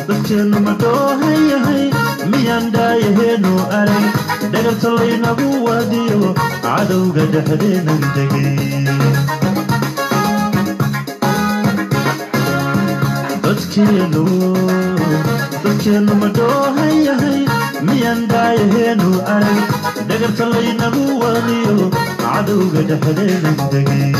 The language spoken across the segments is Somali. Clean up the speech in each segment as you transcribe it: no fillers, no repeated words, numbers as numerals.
dadkeenu ma doohan yahay miyaan daayaheennu arag dhagartalaynagu waadiyo cadowga dhexdeenan degay dadkeenu ma doohan yahay miyaan daayaheennu arag dhagartalaynagu waadiyo cadowga dhexdeenan degay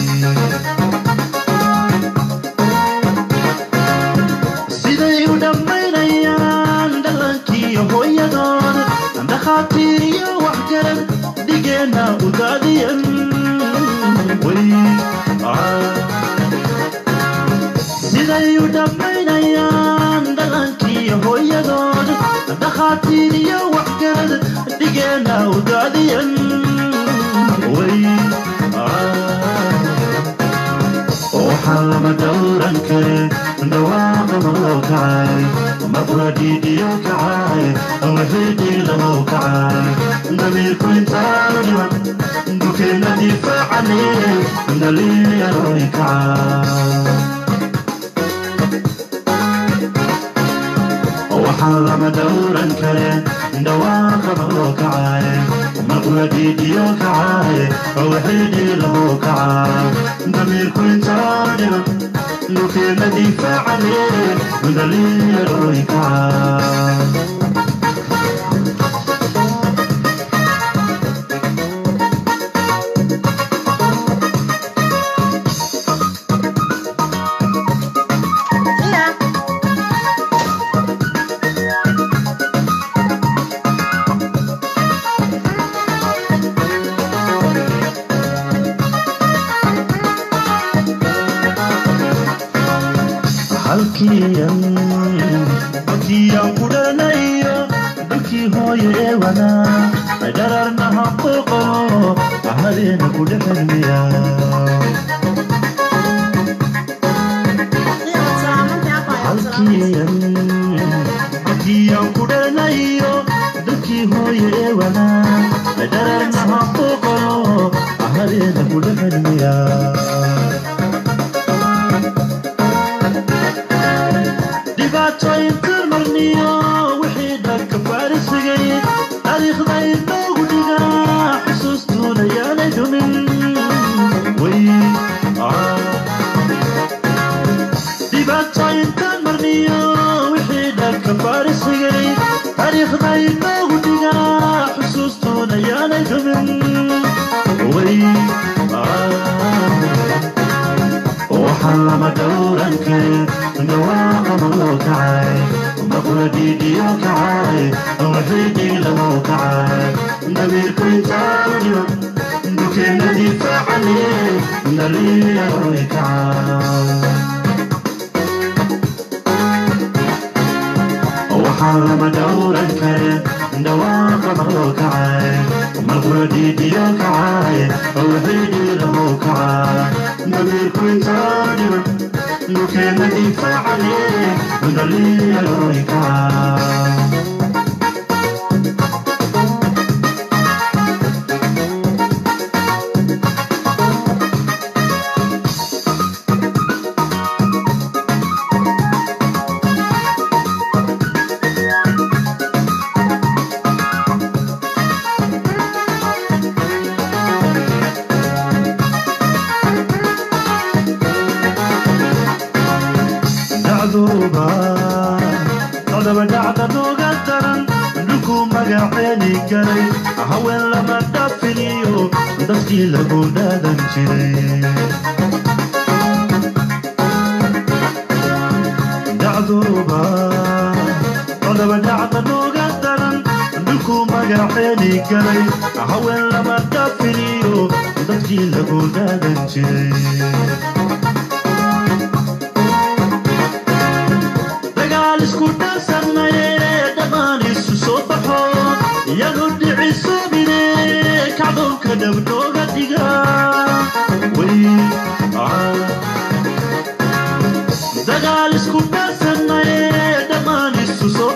خاطري وحجر دجنا وداديا وي سيدي ودمينا يا دلانكي هو يدون خاطري وحجر دجنا وداديا وي وحلم دورا كريم دواق موقعي مبردي ديوك عاي وحيدي لموك عاي ضمير كنت عارضا بكينا دفاع عليه دليل يرويك عاي وحرم دورا كريم دواق موقعي مبردي ديوك عاي وحيدي لموك عاي ضمير كنت عارضا بكينا دفاع عليه دليل يرويك عاي halkiyan kudhanayo dalkii hooye wana dararna haquuqo ahadeena kudhaxelmiya halkiyan kudhanayo dalkii hooye wana dararna haquuqo ahadeena kudhaxelmiya وحلم دورا كريم دواق موقعي مبردي ديوك عاي وحيدي لموك عاي نبيل كنت عارضا بكينا دفاع عليه دليل يرويك عاي وحرم دورا كريم دواق موقعي مبردي ديوك عاي وحيدي لموك عاي نبيل كنت عارضا بكينا دفاع عليه دليل يرويك عاي بدعت دوغترن دكو مغاحيني كري هوين لما دفنيو دفتي لغو دادن جري دعذوبا بدعت دوغترن دكو مغاحيني كري هوين لما دفنيو دفتي لغو دادن جري دبدوغا ديغا وي دغال اسكو بسنا دمان السوسو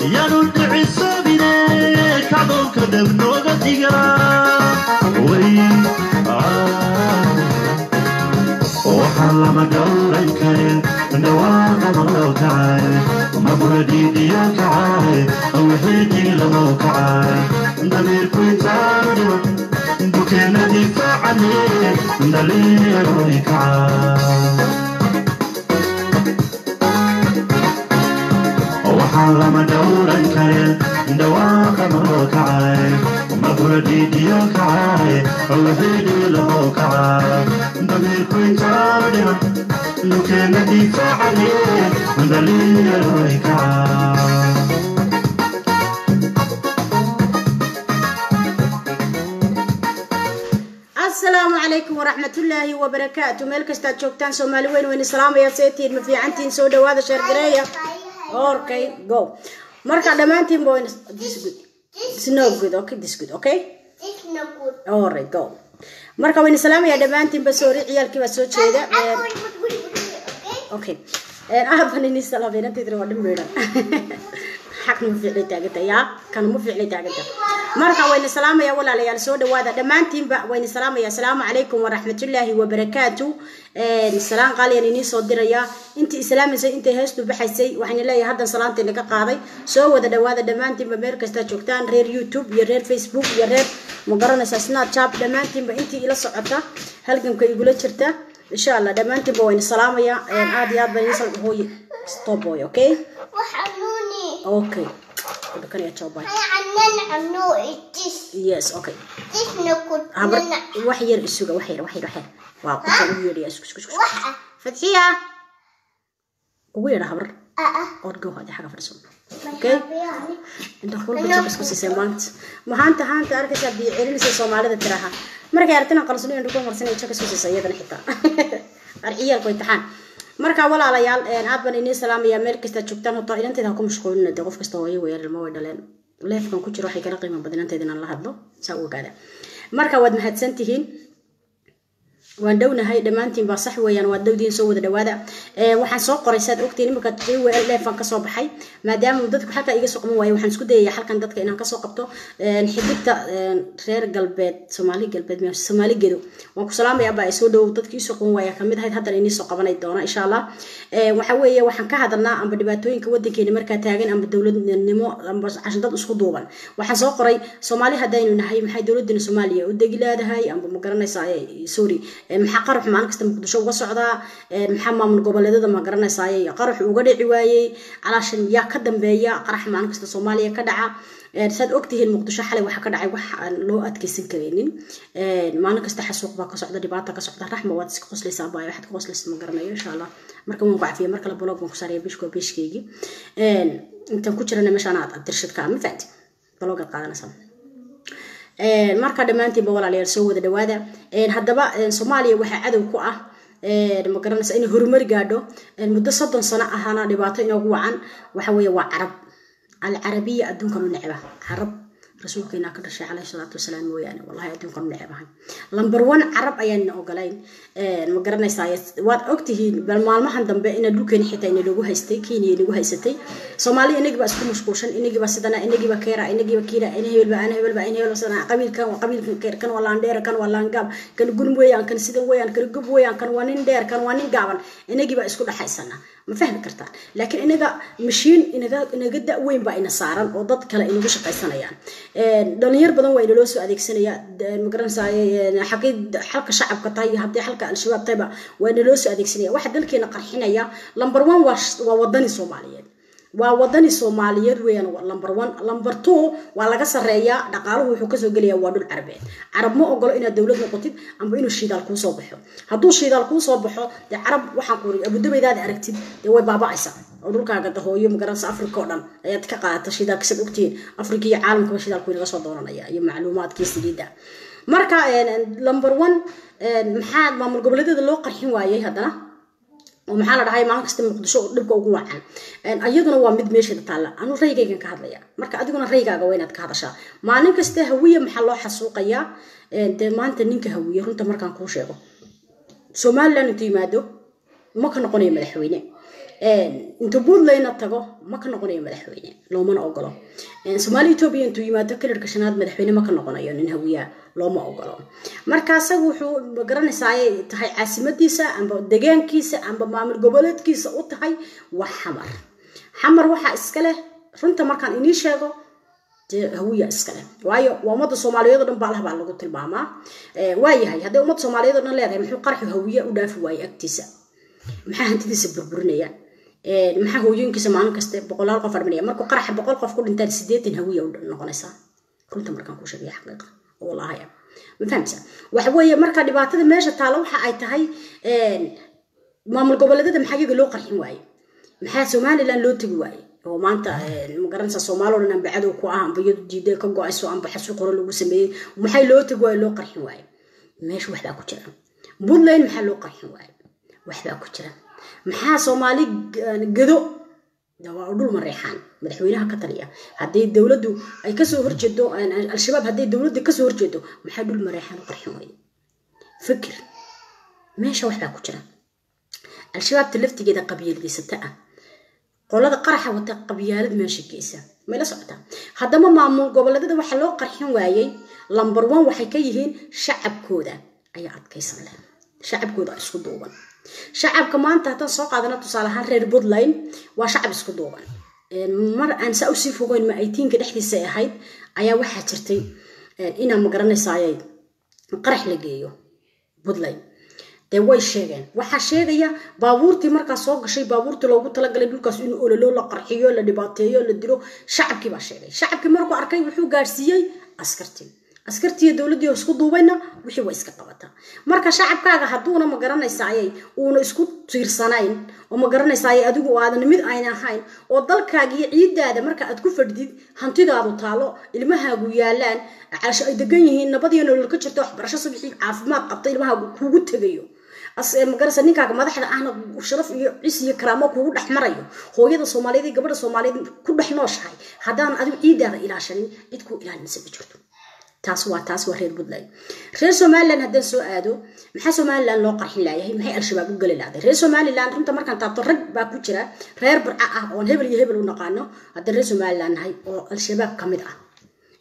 يا نور عصابنا كعدوك دبنوغة تقرا وي وحلم دوري كريم نواقع موقعي مبردي ديال كعاي وحيدي لموقعي ضمير كويتار بكينا دفاع عليه دليل ويكعاي وحلم دوري كريم نواقع موقعي مبردي ديال كعاي وحيدي لموقعي ضمير كويتار بكينا دفاع عليه دليل ويكعاي السلام عليكم ورحمة الله وبركاته. ملك استاد شوكتان سومالي وين السلام يا سيتي ما عندي سودا وهذا شرقرية. Okay, go. مركا دمانتين بوين this good. It's not good. Okay, this good. Okay. It's not good. Alright, go. مركا وين السلام يا دمانتين بسوري عيال كيف سوت شيء ده. Okay. أنا بني السلام بينا تدري وادم بينا. حق مفعل تاجته يا كان مفعل تاجته مركا وين السلام يا ولا ليال سودا وهذا دمانتين بقى وين السلام يا السلام عليكم ورحمة الله وبركاته. السلام قال يعني صدر يا أنت إسلام زي أنت هستو بحسي وحنا لا هذا صلانتي اللي قاضي سو وهذا دمانتين بمركز تاجكتان رير يوتيوب يا رير فيسبوك يا رير مقارنة سناب شات دمانتين بأنت إلى صعدة هل كم يقولوا شرته إن شاء الله دمانتين بوين السلام يا عادي هذا بنيصل هو ستوب بوي أوكي اوكي بكن يا تشوباي عنو إتش يس اوكي إتش نكود وحير السوق وحير واو كل يدي اسكت فتحيه وين هبر اورجو هذه حاجه فرسون اوكي انت خول بس سيسمانت ما هانت اركس بيعلن Soomaalida tiraha markay aragtana qalsano inuu ku marsanay chaka soo sayidana xitaa arciyal ku imtixaan marka walaalayaal aad baan inii salaamaya meel kasta joogtaan oo inanteeda ku mashquulina qof kasta oo ay weerar ma way dhaleen leefkan ku jiro waxay kala qiimo badnaanteeda inaan la hadlo saa ogaada marka waad mahadsantihiin waan dawnahay dhamaantiin ba sax weeyaan waa dawdiin soo wada dhawaada waxaan soo qoraysaad ogtiin marka leefan ka soo baxay maadaama dadku xataa iga soo qaban waayay waxaan isku dayayaa halkan dadka inaan ka soo qabto xidibta reer galbeed Soomaali gedo waan ku salaamayaa baa soo dhaw dadkii soo qaban waaya kamid ahayd hadda inii soo qabanay doona insha Allah waxa weeye waxaan ka hadalnaa amba dhibaatooyinka wadankeena marka taagan amba dawladnimo amba cashadad isku duuban waxaan soo qoray Soomaali hadaynu nahay maxay dawladda Soomaaliya u degilaadahay amba ma garanaysaa sorry maxaa qarax maan kasta muqdisho uga socdaa maxaa maamul goboleedada ma garanaysaa qarax uga dhici waayay calaashan yaa ka dambeeya qarax maan kasta Soomaaliya ka dhaca sad ogtihiin muqdisho xalay waxa ka dhacay wax aan loo adkeysan kareenin maalin kasta xasuuq baa ka socda dhibaato ka socda raxma waad iska qoslaysaa baa waxaad ka qoslaysaa ma garanayo insha Allah marka waan ku cafiyo marka la blog waan ku saaraya bishkeegi intaan ku jirana meeshaan aad dirshadka ma fahanti blog qaadanaysaa marka dhamaantii walaalayaal soo wada dhawaada hadaba Soomaaliya waxa cadow ku ah ma garanaysaa in horumar gaadho muddo 30 sano ahana dhibaato inoogu wacan waxa weeye waa العربية أدون كانوا نعبة عرب رسولك إنك رشح عليه الصلاة والسلام ويانا والله أدون كانوا نعبة لمبر 1 عرب أيان أوجلين مقرنا سايس وات أكتيه بالمال ما هندم بين دوكين حتى إن لوجو هيستي كيني لوجو هيستي Soomaali إنك بس كم مشكوشن إنك بس دنا إنك بكيرة إنك بكيرة إنه يبلع إنه يبلع إنه يبلع سنا قبيل كير كان ولا ندير كان ولا نجاب كان يقول ويان كان سيد ويان كان يجيب ويان كان وانين دير كان وانين جابن إنك بس كل حي سنة ما فهم كرتان لكن إنك مشين إنك جد وين بقى إن صارن وضد كلا إنه مش قيس سنة يعني دنير بدن وين لوسو هذيك سنة مقرن ساي حكيد حلقة شعب قطعي هبدي حلقة الشباب طيبة وين لوسو هذيك سنة واحد ذلك نقرحين يا لمبر 1 ووضني Soomaaliyeed ووضني Soomaaliyeed وين لمبر 1 لمبر 2 ولا قصر ريا دقاله وحكسه قليا وادول عربين عرب ما أقول إن الدولة نقطين أم إنه الشيء دالكون صباحه هدول الشيء دالكون صباحه ده عرب وحقوري أبو دبي ده أركتب هو بابا عيسى أقول كذا هو يوم قرص أفريقيا دم يتكقى تشيء دالك سب وقتين أفريقيا عالم كم شيء دالكون غصب دورنا يا معلومات كيس جديدة مركا لمبر 1 محاد ما من قبل ده اللي قرحين وايه هذا ومحل رهاي ما كست مقدسو دبكو ugu wacan ayaduna waa mid meesha taala anu raygaygan ka hadlaya marka adiguna raygaaga waa inaad ka hadashaa maalin kasta hawiye maxaa loo xasuuqaya de maanta ninka hawiye runta markaan ku sheego Soomaaliland intuu yimaado ma ka noqonayo madaxweyne inta Puntland tago ma ka noqonayo madaxweyne loomana ogolo Soomaali Ethiopia intuu yimaado kilarka shanaad madaxweyne ma ka noqonayo nin hawiya looma ogolo markaas wuxuu garanaysaa ay tahay caasimadiisa amba deegaankiisa amba maamul goboleedkiisa u tahay wax xamar waxa iska leh runta markaan inii sheego hawiya iska leh waayo ummadda Soomaaliyeed oo dhan baa lagu tilmaamaa waayahay haddii ummadda Soomaaliyeed oo dhan leedahay muxuu qarxu hawiya u dhaafi waayay agtiisa maxaa hantidiisa burburinaya maxaa hooyinkiisa maalin kasta 100 qof armanaya markuu qarax 100 qof ku dhintaan 80 hawiya u noqonaysa runta markaan ku sheegay xaqiiqo wallahi ma fahamsan waxa weeye marka dhibaatada meesha taalo waxa ay tahay maamul goboleedyada maxaa iyaga loo qarxin waayay maxaa Soomaaliland loo tagi waayay oo maanta ma garanaysa Soomaaliland aan bacado ku ah amba iyadu diiday ka go'ayso amba xasuuq qoro lagu sameeyay maxay loo tagi waayay loo qarxin waayay meesha wax baa ku jira Puntland maxaa loo qarxin waayay wax baa ku jira maxaa Soomaali gado dawaa dhul mareexan madaxweynaha ka taliya hadii dawladdu ay ka soo horjeedo al-shabaab hadii dawladdu ka soo horjeedo maxaa dhul mareexan u qarxin waayay fikir meesha wax baa ku jira al-shabaab talaftigeeda qabiiladiisata ah qolada qaraxa wata qabiilad meesha geesa ma la socota hadama maamul goboleedyada waxa loo qarxin waayay number 1 waxay ka yihiin shacabkooda ayaa adkaysan leh shacabkooda isku duuban shacabka maanta tan soo qaadana tusaalahan reer Puntland waa shacab isku duuban mar aan saa u sii fogeyn ma 18 ka dhexdiisa ahayd ayaa waxa jirtay ina ma garanaysaayay qarax la geeyo Puntland way sheegeen waxa sheegaya baabuurtii marka soo gashay baabuurtii loogu talagalay dhulkaas in ololo la qarxiyo la dhibaateeyo la dilo shacabkii baa sheegay shacabkii markuu arkay wuxuu gaarsiiyay askartii dawladdu isku duubayna wixii way iska qabataa marka shacabkaaga haduuna ma garanaysaayay uuna isku tiirsanayn oo ma garanaysaayay adigu aadan mid ayna ahayn oo dalkaaga iyo ciidaada marka aad ku fadhid hantidaadu taalo ilmahaagu yaalaan caasho ay degan yihiin nabadiyo nolol ka jirto waxbarasho subaxii caafimaad qabta ilmahaagu kugu tagayo ma garanaysa ninkaaga madaxda ahna sharaf iyo cis iyo karaamo kugu dhaxmarayo hooyada Soomaaliyeed gabadha Soomaaliyeed ku dhaxnooshahay hadaan adigu ciidaada ilaashanin cid ku ilaalinaysa ma jirto taas waa reer Puntland reer Somaliland hadaan soo aado maxaa Somaliland loo qarxin laayahay maxay al-shabaab u gali laaday reer Somaliland runta markaan taabto rag baa ku jira reer burca ah oo hebel iyo hebel u naqaano hadaan reer Somaliland hay oo al-shabaab kamid ah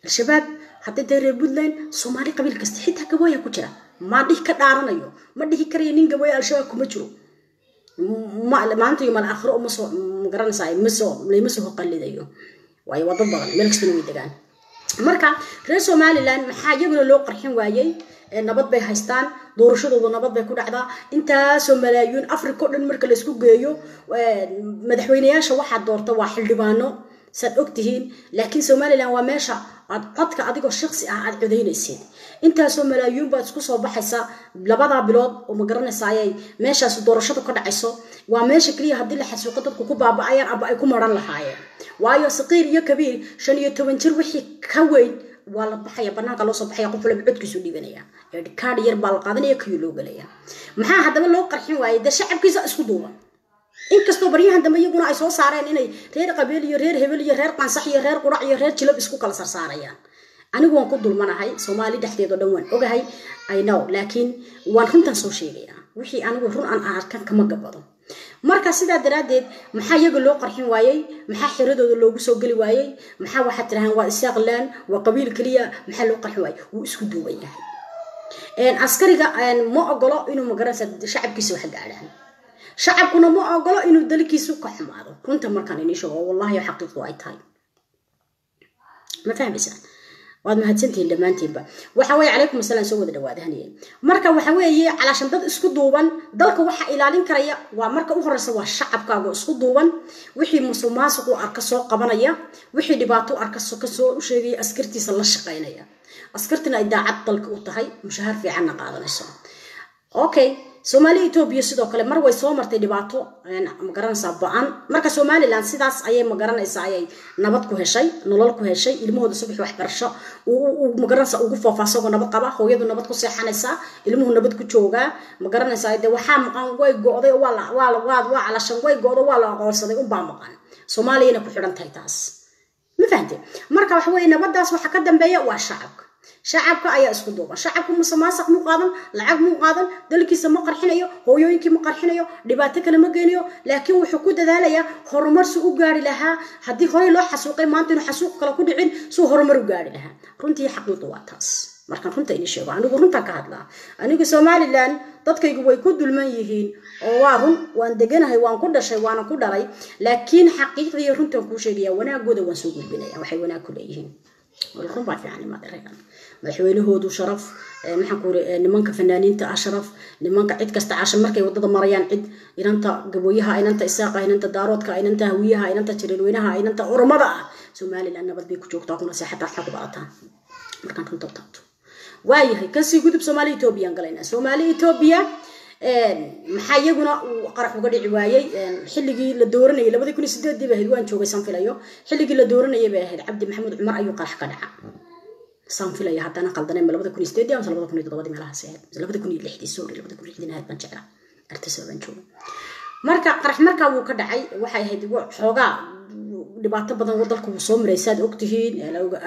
al-shabaab hadda reer Puntland Soomaali qabiil kasta xitaa gabooya ku jira ma dhihi ka dhaaranayo ma dhihi karayo nin gabooya al-shabaab kuma jiro maanta iyo mal aakhiro uma soo garanaysaa ma soo qalidayo way wada badan meel kasta way degaan marka reer Somaliland maxaa iyaguna loo qarxin waayay nabad bay haystaan doorashadooda nabad bay ku dhacdaa inta Soomaaliyeed Afrika dhan marka la isku geeyo madaxweynayaasha waxa doorta waa xildhibaano sad ogtihiin laakiin Somaliland waa meesha aad codka adigoo shakhsi ah aad codeynaysid inta Soomaaliyeed baad isku soo baxaysa labada bilood oo ma garanaysaayay meeshaas doorashadu ka dhacayso waa meesha kaliya hadii la xasuuqo dadku ku baaba'ayaan aba ay ku maran lahaayeen waayo saqiir iyo kabiir 15 jir wixii ka weyn waa la baxaya banaanka loo soo baxaya qof walba codkiisu dhiibanaya kaad yar baa la qaadanaya kii loo galaya maxaa hadaba loo qarxin waayay shacabkiisa isku duuban inkastoo baryahan dambe iyaguna ay soo saareen inay reer qabiil iyo reer hebel iyo reer qansax iyo reer qurac iyo reer jilab isku kala saarayaan anigu waan ku dulmanahay Soomaali dhexdeeda dhan waan ogahay I know laakiin waan runtan soo sheegaya wixii anigu run aan arkan kama gabado marka sida daraadeed maxaa iyaga loo qarxin waayay maxaa xiradooda loogu soo gali waayay maxaa waxa tirahan waa isaaqlaan waa qabiil kaliya maxaa loo qarxin waayay uu isku duuban yahay askariga ma ogolo inuu magaranaysa shacabkiisa wax gaaraan shacabkuna ma ogolo inuu dalkiisu ka xumaado runta markaan inii sheego wallahi xaqiiqo ay tahay ma fahmaysan waad mahadsantiin dhamaantiinba waxa way calaykum asalaam soo wada dhawaadahaniye marka waxa weeye calaashan dad isku duuban dalka waxa ilaalin karaya waa marka u horeysa waa shacabkaaga isku duuban wixii musuqmaasuq u arka soo qabanaya wixii dhibaato arka soo u sheegay askartiisa la shaqeynaya askartina ay daacad dalka u tahay mushahar fiican qaadanayso okay Soomaaliya Ethiopia sidoo kale mar way soo martay dhibaato ma garanaysaa ba'an marka Somaliland sidaas ayay ma garanaysaa ayay nabad ku heshay nolol ku heshay ilmahooda subax wax barasho uu ma garanaysaa ugu faafaasoo nabad qaba hooyadu nabad ku seexanaysa ilmuhu nabad ku jooga ma garanaysaa de waxa maqan way go'day waa calashan way go'do waa la aqoonsaday u baa maqan Soomaaliya ku xidhan tahay taas ma fahanteen marka waxa weeye nabadaas waxa ka dambeeya waa shacabka shacabka ayaa isku duuban shacabku musuqmaasuq mu qaadan lacag mu qaadan dalkiisa ma qarxinayo hooyooyinkii ma qarxinayo dhibaato kale ma geynayo laakiin wuxuu ku dadaalayaa horumar si u gaari lahaa haddii hore loo xasuuqay maanta inuu xasuuq kale ku dhicin soo horumar u gaari lahaa runtii xaqiiqdu waa taas markaan runta inii sheego anigu runta ka hadlaa anigu Somaliland dadkaygu way ku dulman yihiin oo waa run waan deganahay waan ku dhashay waan ku dhalay laakiin xaqiiqdii runta ku sheegaya wanaagooda waan soo gudbinaya waxay wanaag ku leeyihiin والرun baa fiican ma dareegan madaxweynahoodu sharaf maxaan ku nimanka fanaaniinta ashraf nimanka cid kasta caashan markay wadada marayaan cid inanta gabooyaha inanta isaaqa inanta daaroodka inanta hawiyaha inanta jireelweynaha inanta oromada Somaliland nabad bay ku joogtaa kuna seexata xaq baataan markaan runta taabto waayahay kasii gudub Soomaaliya Itoobiya galayna Soomaaliya Itoobiya maxaa iyaguna qarax uga dhici waayay xilligii la dooranayay 2008 baa waan joogay sanfilayo xilligii la dooranayay baa ahayd Cabdi Maxamed Cumar ayuu qarax ka dhaca sanfilayo haddana qaldanay 2008 ama 2007 meelaha saad 2006 sorry 2006 ahayd baan jeclaa artisa baan joogay marka qarax marka uu ka dhacay waxay ahayd xoogaa dhibaato badan wadalku soo maraysaad ogtihiin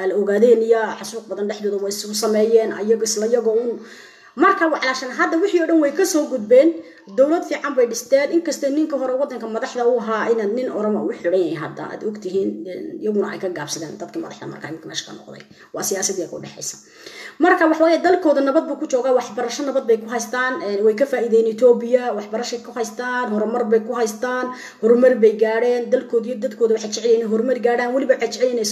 la ogaadeen iyo xasuuq badan dhexdooda way isku sameeyeen ayaga isla iyagoo marka waxaan hadda wixii oo dhan way ka soo gudbeen dawlad fiican bay dhisteen inkastoo ninka hore wadanka madaxda uu ahaa in nin Oromo u xiran yahay hadda aad ogtihiin iyaguna ay ka gaabsadeen dadka madaxda marka ay meesha ka noqday waa siyaasadii ku dhaxaysa marka wax way dalkooda nabad buu ku joogaa waxbarasho nabad bay ku haystaan way ka faa'iideen Itoobiya waxbarasho ku haystaan horumar bay ku haystaan horumar bay gaareen dalkooda iyo dadkooda waxay jecel yihiin horumar gaaraan waliba waxay jecel yihiin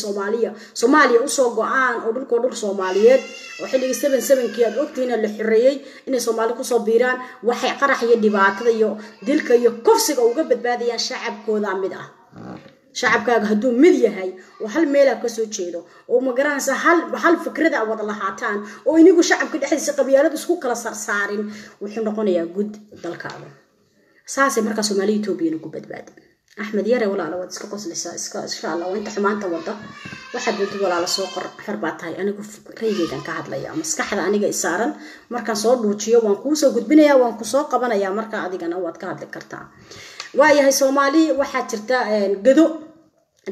Soomaaliya u soo go'aan oo dhulkooda Soomaaliyeed oo xilligii 77kii aad ogtihiin la xirreeyay in Soomaali ku soo biiraan waxay qarax iyo dhibaatada iyo dilka iyo kufsiga uga badbaadiyaan shacabkooda mid ah shacabkaaga haduu mid yahay oo hal meel ka soo jeedo oo ma garanaysa hal fikrada wada lahaataan oo inigu shacabka dhexdiisa qabyaalad isku kala sarsaarin wuxuu noqonayaa gud dalkaaga saasi marka Soomaaliya Itoobiya ku badbaad Ahmed Yare walaalo wad iska qoslaysa iska insha Allah inta xumaanta wada waxa dad walaalo soo qor xarbaatahay anigu raygeedan ka hadlaya maskaxda aniga isaaran markaan soo dhuujiyo waan ku soo gudbinaya waan ku soo qabanaya marka adigana waad ka hadli kartaa waayahay Soomaali waxa jirta gado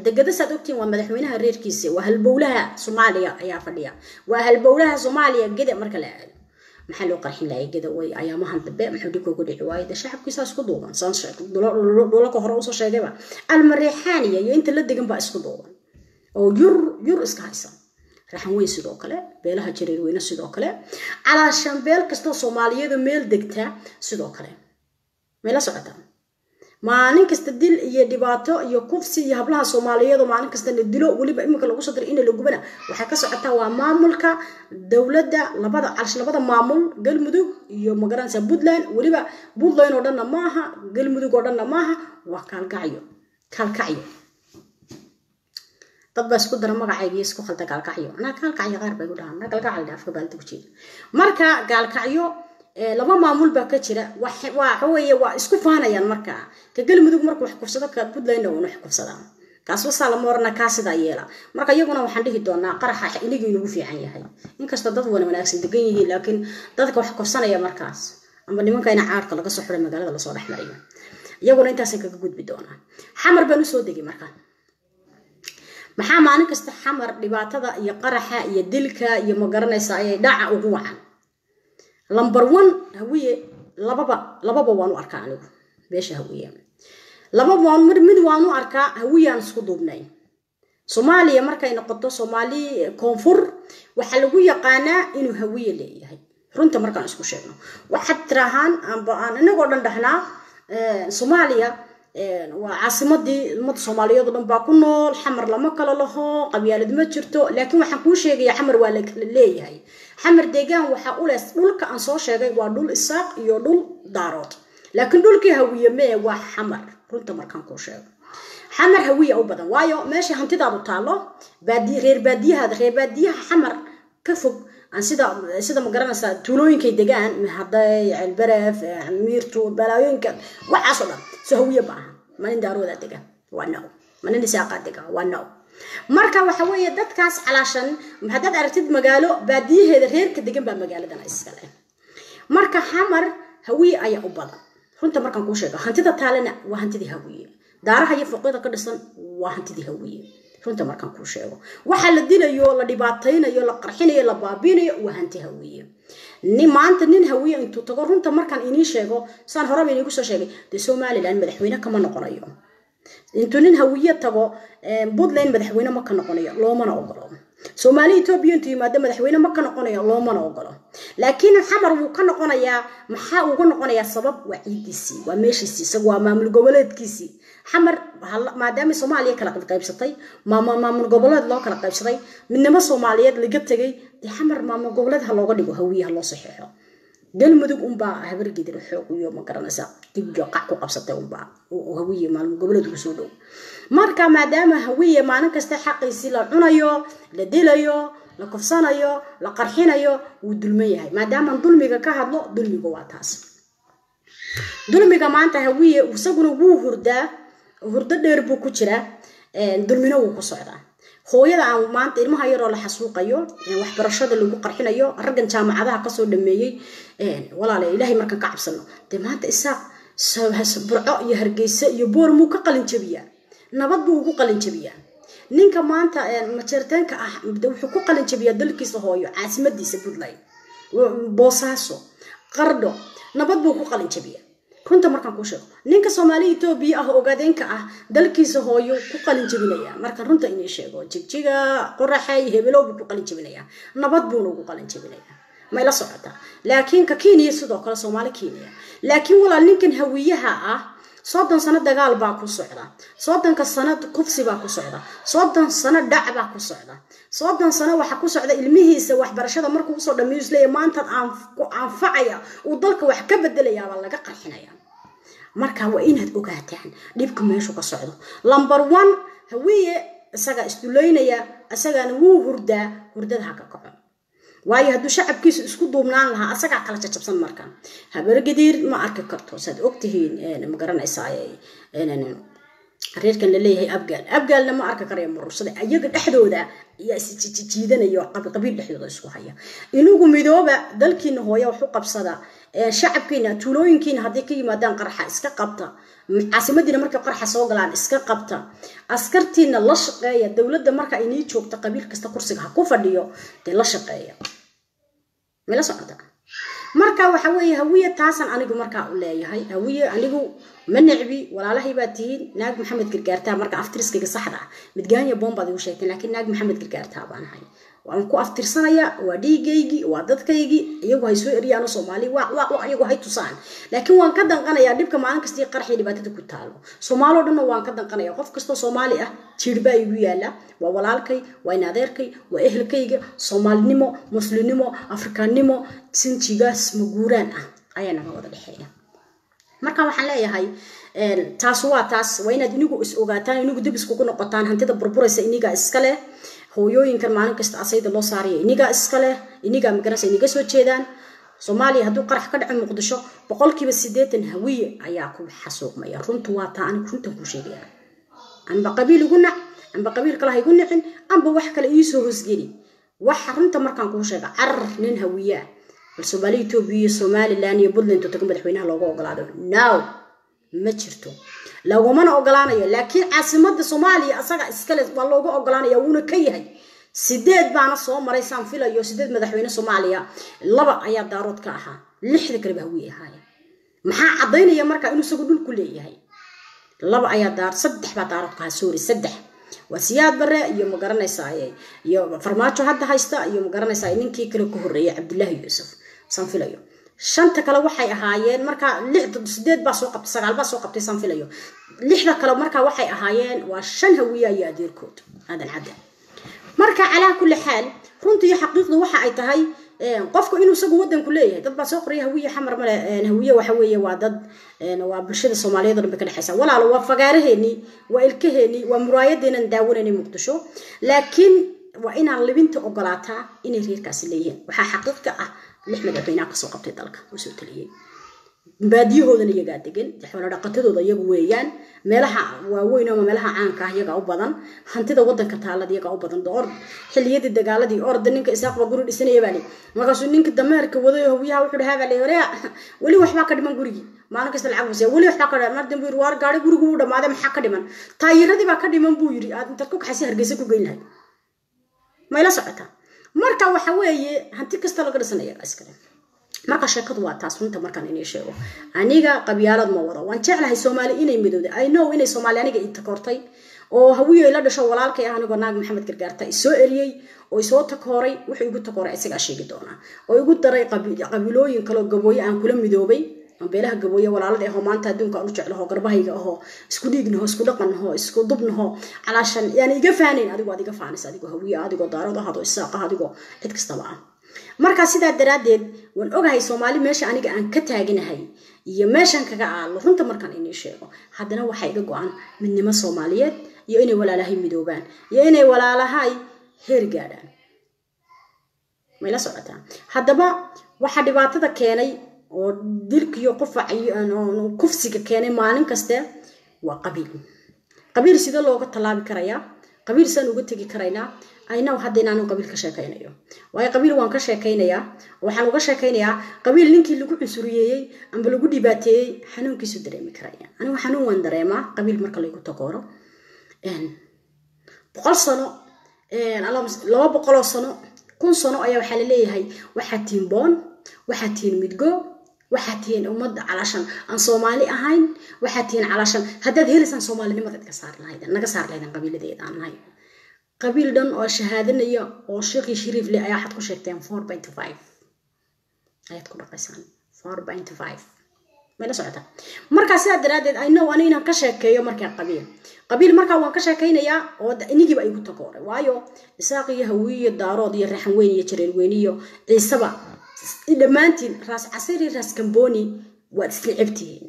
degada sadogtiin waa madaxweynaha reerkiisa waa halbowlaha Soomaaliya ayaa fadhiya waa halbowlaha Soomaaliya gada marka la aado maxaa loo qarxin laayay gada way ayaamahan dambe maxuu dhig ugu dhici waayay shacabkiisa isku duuban saan sheegay dowladda hore u soo sheegayba almarixaaniya iyo inta la degan ba isku duuban oo yur iska haysan raxan weyn sidoo kale beelaha jireelweyna sidoo kale calaashan beel kasto Soomaaliyeed meel degta sidoo kale meel socota maalin kasta dil iyo dhibaato iyo kufsi iyo hablaha Soomaaliyeed oo maalin kasta la dilo waliba imika lagu soo diray in la gubana waxa ka socota waa maamulka dawladda labada maamul galmudug iyo magaranaysa Puntland waliba Puntland oo dhan ma aha galmudug oo dhan ma aha waa kalkacyo dad baa isku dara magacayga isku khalda kalkacyo ana kalkacyo qaar bay u dhahan kalkacyo afka baalta ku jeed marka kalkacyo laba maamul baa ka jira waxa weeye waa isku faanayaan marka ka galmudug markuu wax kufsado ka Puntland oo wax kufsada kaas waxa la moorna ka sida yeela marka iyaguna waxaan dhihi doonaa qaraxa iniga inuu fiican yahay inkasta dad wanaagsan degan yihiin laakiin dadka wax kufsanaya markaas amba nimanka ina caarka laga soo xiray magaalada la soo dhaxmariyo iyaguna intaas kaga gudbi doonaa xamar baan u soo degay marka maxaa maalin kasta xamar dhibaatada iyo qaraxa iyo dilka iyo ma garanaysa ay dhaca ugu wacan number 1 hawiye lababa waan u arkaa anigu beesha hawiye lababa mid waan u arkaa hawiyaan isku duubnay Soomaaliya markay noqoto Soomaali koonfur waxa lagu yaqaanaa inuu hawiye leeyahay runta markaan isku sheegno waxa tirahan aan anagoo dhan dhahnaa Soomaaliya waa caasimadii ummadda Soomaaliyeed oo dhan baa ku nool xamar lama kala laho qabyaalad ma jirto laakiin waxaan ku sheegayaa xamar waa la leeyahay xamar deegaan waxa u lees dhulka aan soo sheegay waa dhul isaaq iyo dhul daarood laakiin dhulkii hawiye mee waa xamar runta markaan ku sheego xamar hawiye u badan waayo meesha hantidaadu taalo reer baadiyaha xamar ka fog aan sida ma garanaysa tuulooyinkay degaan haday albaraf miirtu balaayoyinka waxa soo dhan soo hawiye baa man daarooda degan waa noo man nisaaqa degan waa noo marka waxa weeye dadkaas calaashan hadad aragtid magaalo baadiyaheeda reerka degan baa magaaladan iska leh marka xamar hawiye ayaa u badan runta markaan ku sheego hantida taalana waa hantidii hawiye daaraha iyo fuqada ka dhisan waa hantidii hawiye runta markaan kuu sheego waxa la dilayo la dhibaataynayo la qarxinayo la baabinayo waa hanti hawiye maanta nin hawiye intuu tago runta markaan inii sheego saan horeba inigu soo sheegay de Somaliland madaxweyne kama noqonayo intuu nin hawiye tago Puntland madaxweyne ma ka noqonayo loomana ogolo Soomaali Ethiopia intuu yimaado madaxweyne ma ka noqonayo loomana ogolo laakiin xamar wuu ka noqonayaa maxaa ugu noqonayaa sabab waciidisi waa meeshiisi isagu waa maamul goboleedkiisi xamar maadaama Soomaaliya kala qaybsatay maamul goboleed loo kala qaybsaday midnimo Soomaaliyeed laga tagay xamar maamul goboleed ha looga dhigo hawiye loo saxeexo galmudug unbaa habar gidir xoog iyo ma garanaysa dibjo qac ku qabsatay unbaa hawiye maamul goboleed ku soo dhow marka maadaama hawiye maalin kasta xaqiisi la cunayo la dilayo la kufsanayo la qarxinayo wuu dulman yahay maadaama dulmiga ka hadlo dulmiga waa taas dulmiga maanta hawiye isaguna wuu hurda dheer buu ku jira dulmina wuu ku socdaa hooyada aan maanta ilmaha yaroo la xasuuqayo waxbarashada lagu qarxinayo raggan jaamacadaha ka soo dhameeyay walaal ilaahay markan ka cabsano de maanta isaaq burco iyo hargeysa iyo boor muu ka qalin jabiyaa nabad buu ugu qalin jabiyaa ninka maanta majeertaanka ah wuxuu ku qalin jabiyaa dalkiisa hooyo caasimadiisa Puntland Boosaaso Qardho nabad buu ku qalin jabiyaa runta markaan ku sheego ninka Soomaali Ethiopia ah ogaadeenka ah dalkiisa hooyo ku qalin jabinaya marka runta inay sheego jigjiga qoraxay hebelow ku qalin jabinaya nabad buu ugu qalin jabinaya ma ila socota laakiin ka Kenya sidoo kale Soomaali Kenya laakiin walaal ninkan hawiyaha ah 30 sano dagaal baa ku socda 30 sano kufsi baa ku socda 30 sano dhac baa ku socda 30 sano waxa ku socda ilmihiisa waxbarashada markuu soo dhameeyo isla maanta aan anfacaya oo dalka wax ka bedelaya waa laga qarxinaya marka waa inaad ogaataan dhibka meesha ka socdo number 1 hawiye isaga istuleynaya asagana wuu hurdada ka kaco waayo haduu shacabkiisu isku duubnaan lahaa asaga kala jajabsan marka habar gadiir ma arki karto sad ogtihiin ma garanaysaa reerkan la leeyahay abgaalna ma arki karayo murursada ayaga dhexdooda ayaa jiidanayo qabiil dhexdooda isku haya inugu midooba dalkiina hooyo wax u qabsada shacabkiina tuulooyinkiina hadii ka yimaadaan qarxa iska qabta caasimadina marka qarxa soo galaan iska qabta askartiina la shaqeeya dawladda marka ay nii joogto qabiil kasta kursiga ku fadhiyo de la shaqeeya meel socota marka waxa weeye hawiye taasan anigu marka u leeyahay hawiye anigu ma nacbi walaalahay baa tiin naag maxamed gargaarta marka aftirskiga saxda ah midgaanya boombaad igu sheegtay laakiin naag maxamed gargaarta baan ahay waan ku aftirsanaya waa dhiigaygi waa dadkaygi iyagu hay soo eriyaan Soomaali waa iyagu hay tusaan laakiin waan ka danqanayaa dhibka maalin kasta qarxi dhibaatada ku taalo Soomaali oo dhan waan ka danqanayaa qof kasta Soomaali ah jiirba igu yaala waa walaalkay waa inaadeerkay waa ehelkayga Soomaalinimo muslimnimo afrikaanimo sinjigaas maguuraan ah ayana wada dhaxeeya marka waxaan leeyahay taas waa inaad inigu is ogaataan inigu dib isku noqotaan hantida burburaysa iniga iska leh hooyooyinkan maalin kasta asayda loo saariyo iniga iska leh iniga migrants iniga soo jeedaan Soomaaliya haduu qarax ka dhaco Muqdisho 80% hawiye ayaa ku xasuuqmaya runtu waa taan runta ku sheegaya anba qabiil ugu nac anba qabiil kale igu nicin anba wax kale ii soo hoosgeli wax runta markaan ku sheega nin hawiye bal Soomaali Ethiopia Somaliland iyo Puntland oo madaxweynaha looga ogolaado now ma jirto laguma ogolaanayo laakiin caasimada Soomaaliya asaga iskale waa looga ogolaanayaa wuuna ka yahay 8 baana soo maray saan filayo 8 madaxweyne Soomaaliya 2 ayaa daarood ka ahaa 6 kale baa hawiye ahaa maxaa cadeynaya marka inuu isagu dhul ku leeyahay 2 ayaa daar 3 baa daarood ka soo 3 wasiyaad bare iyo ma garanaysaa iyo farmaajo hadda haysta iyo ma garanaysaa ninkii kale ku horeeyay Cabdullaahi Yuusuf san filayo 5 kale waxay ahaayeen marka 8 baa soo qabtay 9 baa soo qabtay san filayo 6 kale marka waxay ahaayeen waa 5 hawiye iyo adeerkood hadan hadda marka ala kulli xaal runtii xaqiiqdu waxa ay tahay qofku inuu isagu wadan ku leeyahay dad baa soo qoriya hawiye xamar male hawiye waxa weeye waa dad waa bulshada Soomaaliyeed oo dhan ka dhaxaysa walaalo waa fagaaraheeni waa ilkaheeni waa muraayadeena daawanayna Muqdisho laakiin waa inaan libinta ogolaataa inay reerkaas leeyihiin waxa xaqiiqda ah 6 madaxweyne ka soo qabtay dalka oo soo taliyay baadiyahoodana iyagaa degan xoolo dhaqatadooda iyagu weeyaan meelaha waaweyn ama meelaha caanka ah iyaga u badan hantida wadanka taalada iyaga u badan door xilliyadii dagaaladii orda ninka isaaqba guri dhisanaya baa leh markaasuu ninka dameerka waday hawiyaha wuxuu dhahaa baa hore wali waxba ka dhiman gurigi maalin kasta lacag wasiya wali waxba ka dhiman mardan buu war gaari gurigu u dhamaaday maxaa ka dhiman taayiradii baa ka dhiman buu yiri aad inta ku kaxsi hargeysa ku geyn lahayd ma ila socota marka waxa weeye hanti kasta laga dhisanaya iskale marka sheekadu waa taas runta markaan inay sheego aniga qabyaalad ma wada waan jeclahay Soomaali inay midowday I know inay Soomaali aniga intakortay oo hawiyo ila dhasho walaalkay ah aniga naag Maxamed Gargaarta isoo eriyay oo isoo takooray wuxuu igu takooray isaga sheegi doona oo igu daray qabiilooyin kale gabooyo aan kula midoobay aan beelaha gabooyo walaalada ee maanta adduunka aan u jeclahay garbahayga oo isku dhiignaho isku dhaqannaho isku dubnaho calaashan yani iga faaneen adiga faanaysa adiga hawiyo adiga daarado hado isaaq adiga cid kasta baa marka sidaa daraadeed waan ogahay Soomaali meesha aniga aan ka taaganahay iyo meeshan kaga aalo runta markaan inay sheego haddana waxa iga go'an midnimo Soomaaliyeed iyo inay walaalahay midoobaan iyo inay walaalahay heer gaadhaan ma ila socotaa haddaba waxa dhibaatada keenay oo dilkiyo qofac iyo kufsiga keenay maalin kaste waa qabiil sida looga talaabi karaya qabiil san uga tagi karayna ayna hadda inaan qabiil ka sheekaynayo way qabiil waan ka sheekaynaya waxaan uga sheekaynayaa qabiil ninkii lagu cunsuriyay amba lagu dhibaateeyay xanuunkiisu dareemi karaya anigu xanuun waan dareemaa qabiil marka la igu tagooro 100 sano 200 sano 1 sano ayaa waxa la leeyahay waxa tiimboon waxa tiin midgo waxa tiin ummad calashan aan Soomaali ahayn waxa tiin calashan haddaad helisan Soomaalinimada ka saar lahayd naga saar lahayd qabiiladeeda aan nahay qabiil dhan oo shahaadanaya oo Sheekh Shariif li ayaa xad ku sheegteen 4.5 ayad ku dhaqaysan 4.5 ma la socota marka sidaa daraadeed I know anina ka sheekeeyo marka qabiil marka waan ka sheekeynayaa oo inigiiba igu takooray waayo isaaq iyo hawiyo daarood iyo raxan weyn iyo jireen weyn iyo ciisaba dhamaantiin raas casiri raas kamboni waad islicibtiin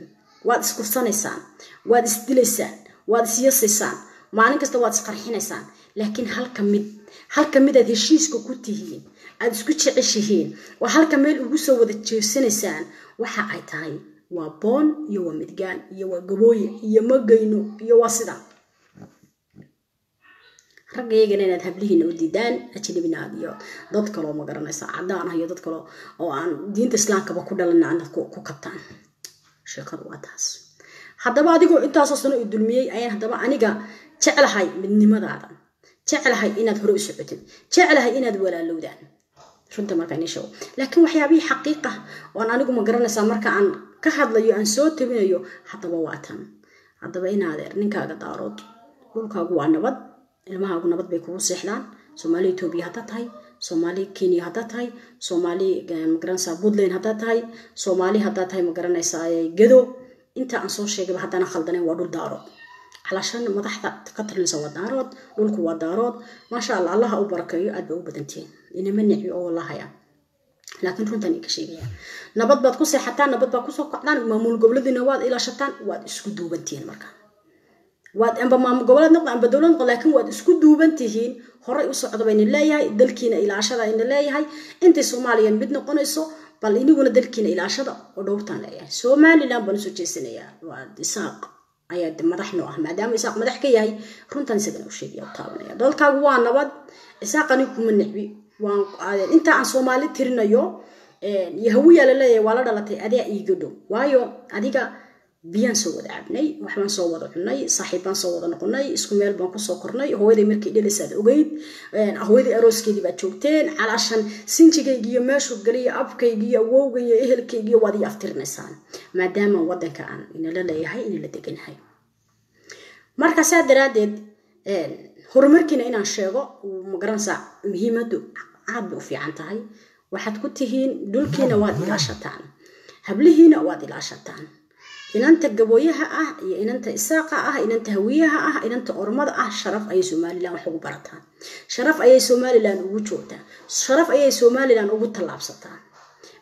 waad iskufsanaysaan waad isdilaysaan waad siyaasaysan maalin kasta waad isqarxinaysaan laakiin halka mid aad heshiiska ku tihiin aad isku jeceshihiin oo halka meel ugu soo wada jeesanaysaan waxa ay tahay waa boon iyo waa midgaan iyo waa gabooye iyo magayno iyo waa sida ragayga inaad hablihiina u diidaan ajnabina iyo dad kale oo ma garanaysa cadaan ah iyo dad kale oo aan diinta islaamka ku dhalan ku kabtaan sheekadu waa taas haddaba adigoo intaas oo sano u dulmiyay ayaan haddaba aniga jeclahay midnimadaada jeclahay inaad hore u socotid jeclahay inaad walaalowdaan runta marka inay show laakiin waxyaabii xaqiiqa oo anigu ma garanaysaa marka aan ka hadlayo aan soo tabinayo haddaba waa tan haddaba inaad ninkaaga daarood dhulkaagu waa nabad ilmahaagu nabad bay kugu seexdaan Soomaali Itoobiya hadda tahay Soomaali Kenya hadda tahay Soomaali ma garanaysaa Puntland hadda tahay Soomaali hadda tahay ma garanaysaa Gedo inta aan soo sheegay haddana khaldaneen waa dhul daarood علشان مدحت كتر سوى دارود دولك ودارود ما شاء الله الله أباركيه أدب وبدنتين إن منعي والله يا لكن رنتني كشيء نبض بتقصي حتى نبض بقصه قطعان ممول قبل ذي نواد إلى شتان واد اسكدوا بنتين مركا واد أم بمام قبل نقطع أم بدولن لكن واد اسكدوا بنتين هراء يصعد بين الله هاي دلكينا إلى 10 إن الله هاي أنت سوماليا بدنا قنصو بل إني ولا دلكينا إلى 10 ودورتان لا سومالي لا بنسو جسنيا واد ساق ayaad madaxno ah maadaama isaaq madax ka yahay runtan sidoo sheegay taabanaya dalkaagu waa nabad isaaqani kuma nixbi waan inta aan Soomaali tirinayo yahawiya la leeyahay wala dhalatay adaa iiga dhow waayo adiga biyaan soo wada cabnay waxaan soo wada cunay saaxiibaan soo wada noqonay isku meel baan ku soo kornay hooyaday markii dhalisaad ogeyd hooyaday arooskeedii baa joogteen calaashan sinjigayga iyo meeshu galiya abkayga iyo awowgay iyo ehelkayga iyo wadi aftirnaysaan maadaama wadanka aan inala leeyahay in la deganahay marka saa daraadeed horumarkiina inaan sheego ma garanaysaa muhiimadu aad u fiican tahay waxaad ku tihiin dhulkiina waad ilaashataan hablihiina waad ilaashataan inanta gabooyaha ah iyo inanta isaaqa ah inanta hawiyaha ah inanta ormada ah sharaf ay Soomaaliland wax ugu barataan sharaf ay Soomaaliland ugu joogtaa sharaf ay Soomaaliland ugu talaabsataan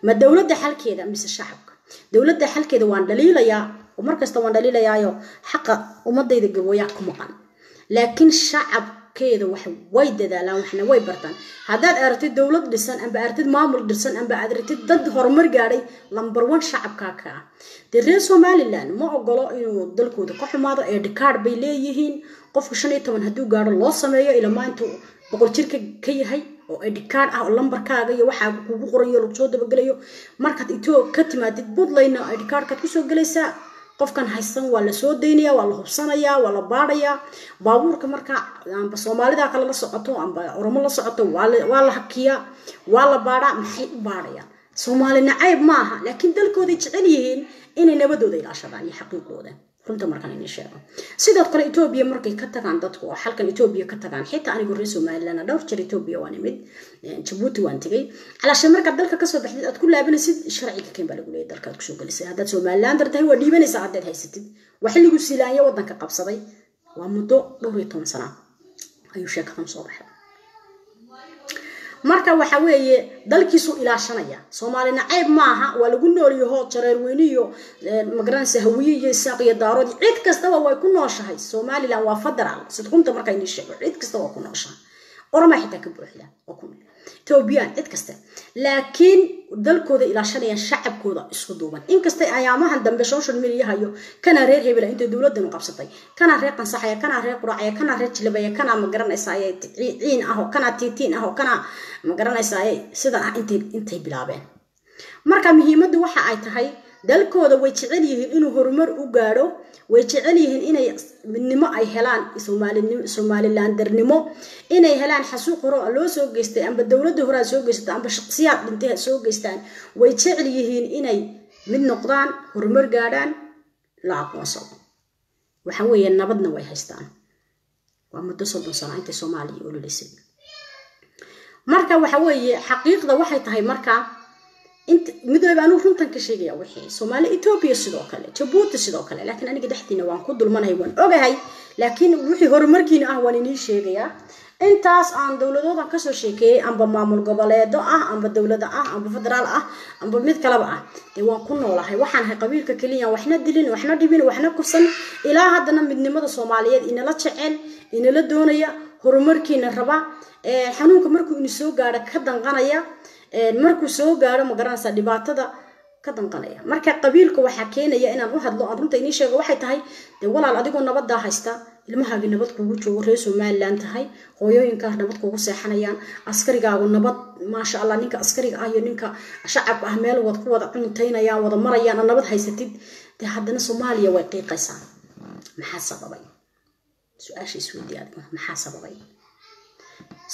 ma dawladda xalkeeda mise shacabka dawladda xalkeeda waan dhaliilayaa oo markasta waan dhaliilayaayo xaqa ummadayda gabooyaha ku maqan laakiin shacab shacabkeeda wax way dadaalaan waxna way bartaan haddaad aragtid dowlad dhisan amba aragtid maamul dhisan amba aad aragtid dad horumar gaadhay lambar 1 shacabka ka reer Somaliland ma ogolo inuu dalkooda ka xumaado ee card bay leeyihiin qofka 15 haduu gaaro loo sameeyo ila maanta boqol jirka ka yahay oo card ah oo lambarkaaga iyo waxa kugu qoran iyo loo soo dabagalayo markaad intoo ka timaadid Puntland cardka ku soo galaysa qofkan haysan waa la soo deynaya waa la hubsanaya waa la baadhaya baabuurka marka amba Soomaalida kala la socoto amba Oromo la socoto waa la hakiya waa la baadha maxay u baadhayaan Soomaalina ayb maaha laakiin dalkooda jecel yihiin inay nabadooda ilaashadaan iyo xaqiiqdooda runta markan inay sheego sidoo kale Ethiopia markay ka tagaan dadku oo halkan Ethiopia ka tagaan xitaa anigu reer Somaliland dhowr jeer Ethiopia waan imid Djibouti waan tagay calaashan marka dalka ka soo baxdid aad ku laabanaysid sharciga kan baa lagu leeyahay dalka aad ku soo galisay hadda Somaliland dartay waa dhiibanaysaa hadda haysatid waxa lagu silaayay wadanka qabsaday waa muddo 12 sano ayuu sheekadan soo baxay marka waxa weeye dalkiisu ilaashanaya Soomaalina ayb maaha waa lagu noolyahay jareer weyniyo magaranaysa hawiye iyo saaqiya daarood cid kasta way ku nooshahay Somaliland waa federal sidkunta marka inay sheego cid kasta waa ku nooshahay orama xitaa ka buuxda oo ku Ethiopia cid kasta laakiin dalkooda ilaashanaya shacabkooda isku duuban inkasta ayaamahan dambe social media hayo kana reer hebel inta dawladda qabsatay kana reer qansaxaya kana reer quraacaya kana reer jilbaya kana magaranaysa ay ciin ah oo kana tiitiin ah oo kana magaranaysa ay sida intay bilaabeen marka muhiimadu waxa ay tahay dalkooda way jecel yihiin inuu horumar u gaaro way jecel yihiin inay midnimo ay helaan Somalilandarnimo inay helaan xasuuq hore loo soo geystay amba dawladda hore soo geystay amba shakhsiyaad dhintay soo geystaan way jecel yihiin inay mid noqdaan horumar gaaraan la aqoonsado waxa weeye nabadna way haystaan waa muddo 30 sano inta Soomaaliya oo leeysay marka waxa weeye xaqiiqda waxay tahay marka انت مدري بانو runtan ka sheegaya wixii Soomaali Ethiopia sidoo kale Djibouti sidoo kale laakiin aniga dhaxdiina waan ku dulmanahay waan ogahay laakiin wixii horumarkiina ah waan inii sheegaya intaas aan dawladoodan ka soo sheekay amba maamul goboleedo ah amba dawladda ah amba federaal ah amba mid kale ah ee waan ku noolahay waxaan hay qabiilka kaliya waxna dilin waxna dhibin waxna kufsan ilaa haddana midnimada Soomaaliyeed inala jecel inala doonaya horumarkiina raba xanuunka markuu inuu soo gaaro ka danqanaya markuu soo gaaro ma garanaysa dhibaatada ka danqanaya marka qabiilka waxa keenaya inaan u hadlo aan runta inii sheego waxay tahay walaal adigoo nabad haysta ilmahaaga nabad kugu joogo reer Somaliland tahay hooyooyinka nabad kugu seexanayaan askarigaagu nabad ma sha Allah ninka askariga ah iyo ninka shacabka ah meel wad ku wada cuntaynayaan wada marayaan nabad haysatid haddana Soomaaliya way qiiqaysaa maxaa sababay su'aasha isweydiiyay maxaa sababay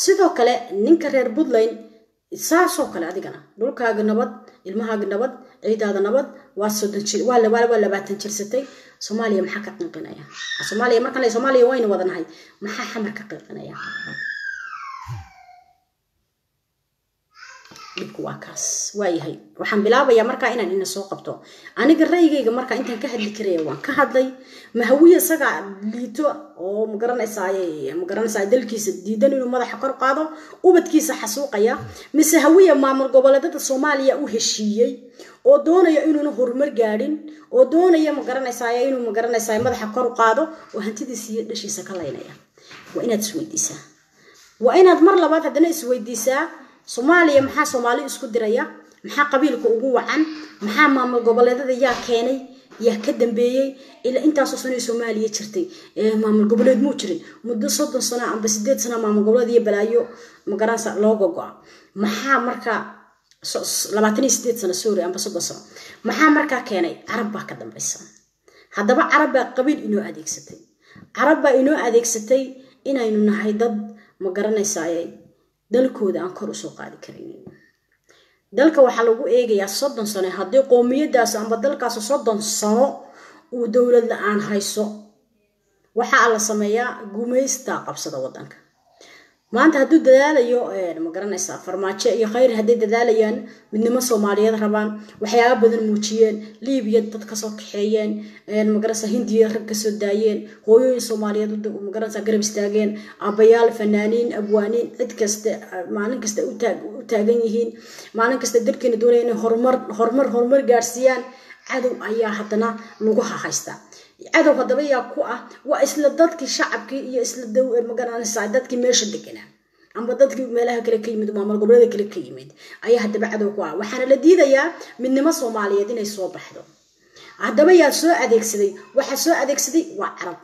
sidoo kale ninka reer Puntland saasoo kale adigana dhulkaaga nabad ilmahaaga nabad ciidaada nabad waa 30 jir waa 20 jirsatay Soomaaliya maxaa ka qanqinaya Soomaaliya markan ay Soomaaliya wayna wadanahay maxaa xamar ka qanqinaya dhibku waa kaas waayahay waxaan bilaabayaa marka inaan ina soo qabto aniga raygayga marka intaan ka hadli kareeyo waan ka hadlay mahawiye saga liito oo magaranaysaa dalkiisa diidan inuu madaxa kor qaado ubadkiisa xasuuqaya mise hawiye maamul goboleedada Soomaaliya u heshiiyay oo doonaya inuu horumar gaadhin oo doonaya inuu madaxa kor qaado oo hantidiisa iyo dhashiisa ka leeynaya waa inaad isweydiisaa waa inaad mar labaad hadana isweydiisaa Soomaaliya maxaa Soomaali isku diraya maxaa qabiilka ugu wacan maxaa maamul goboleedada yaa keenay yaa ka dambeeyay ila intaas oo sano Soomaaliya jirtay maamul goboleed muu jirin muddo 30 sano amba 8 sano maamul goboleed iyo balaayo magaranaysa looga go'a maxaa marka 28 sano Soomaaliya amba 30 sano maxaa marka keenay Arab baa ka dambaysan haddaba Arab baa qabiil inoo adeegsatay inaynu nahay dad magaranaysa dalkooda aan kor u soo qaadi karin dalka waxa lagu eegayaa 30 sano haddii qoomiyadaas amba dalkaas 30 sano uu dawlad la'aan hayso waxa la sameeyaa gumaysta qabsada wadanka maanta hadduu dadaalayo ma garanaysaa farmaajo iyo khayr haday dadaalayaan midnimo Soomaaliyeed rabaan waxyaabo badan muujiyeen Liibiya dad ka soo kaxeeyeen ma garanaysaa Hindiya rag ka soo daayeen hooyooyin Soomaaliyeed ma garanaysaa garab istaageen abayaal fanaaniin abwaaniin cid kasta maalin kasta u taagan yihiin maalin kasta dalkeena doonayeen horumar gaarsiiyaan cadow ayaa haddana lagu haysta cadow hadaba yaa ku ah waa isla dadkii shacabkii iyo isla magaranaysaa dadkii meesha deganaa amba dadkii meelaha kale ka yimid maamul goboleedka kale ka yimid ayaa hadaba cadow ku ah waxaana la diidayaa midnimo Soomaaliyeed inay soo baxdo hadaba yaa soo adeegsaday waxa soo adeegsaday waa Carab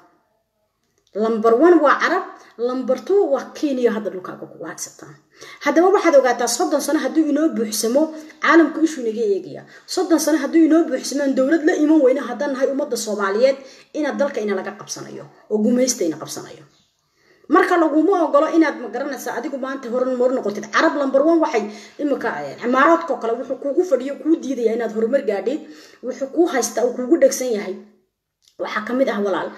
number 1 waa Carab number 2 waa Kenya hadda dhulkaaga ku waagsataan hadaba waxaad ogaataa 30 sano haduu inoo buuxsamo caalamku ishu naga eegaya 30 sano haduu inoo buuxsamo dawlad la iman weyna hadan nahay ummadda Soomaaliyeed ina dalka ina laga qabsanayo oo gumeystay ina qabsanayo marka lagu ma ogolo inaad ma garanaysaa adigu maanta horumar noqotid Carab number 1 waxay imika Imaaraadka kale wuxuu kugu fadhiyo ku diidaya inaad horumar gaadhid wuxuu ku haysta oo kugu dhagsan yahay waxa kamid ah walaal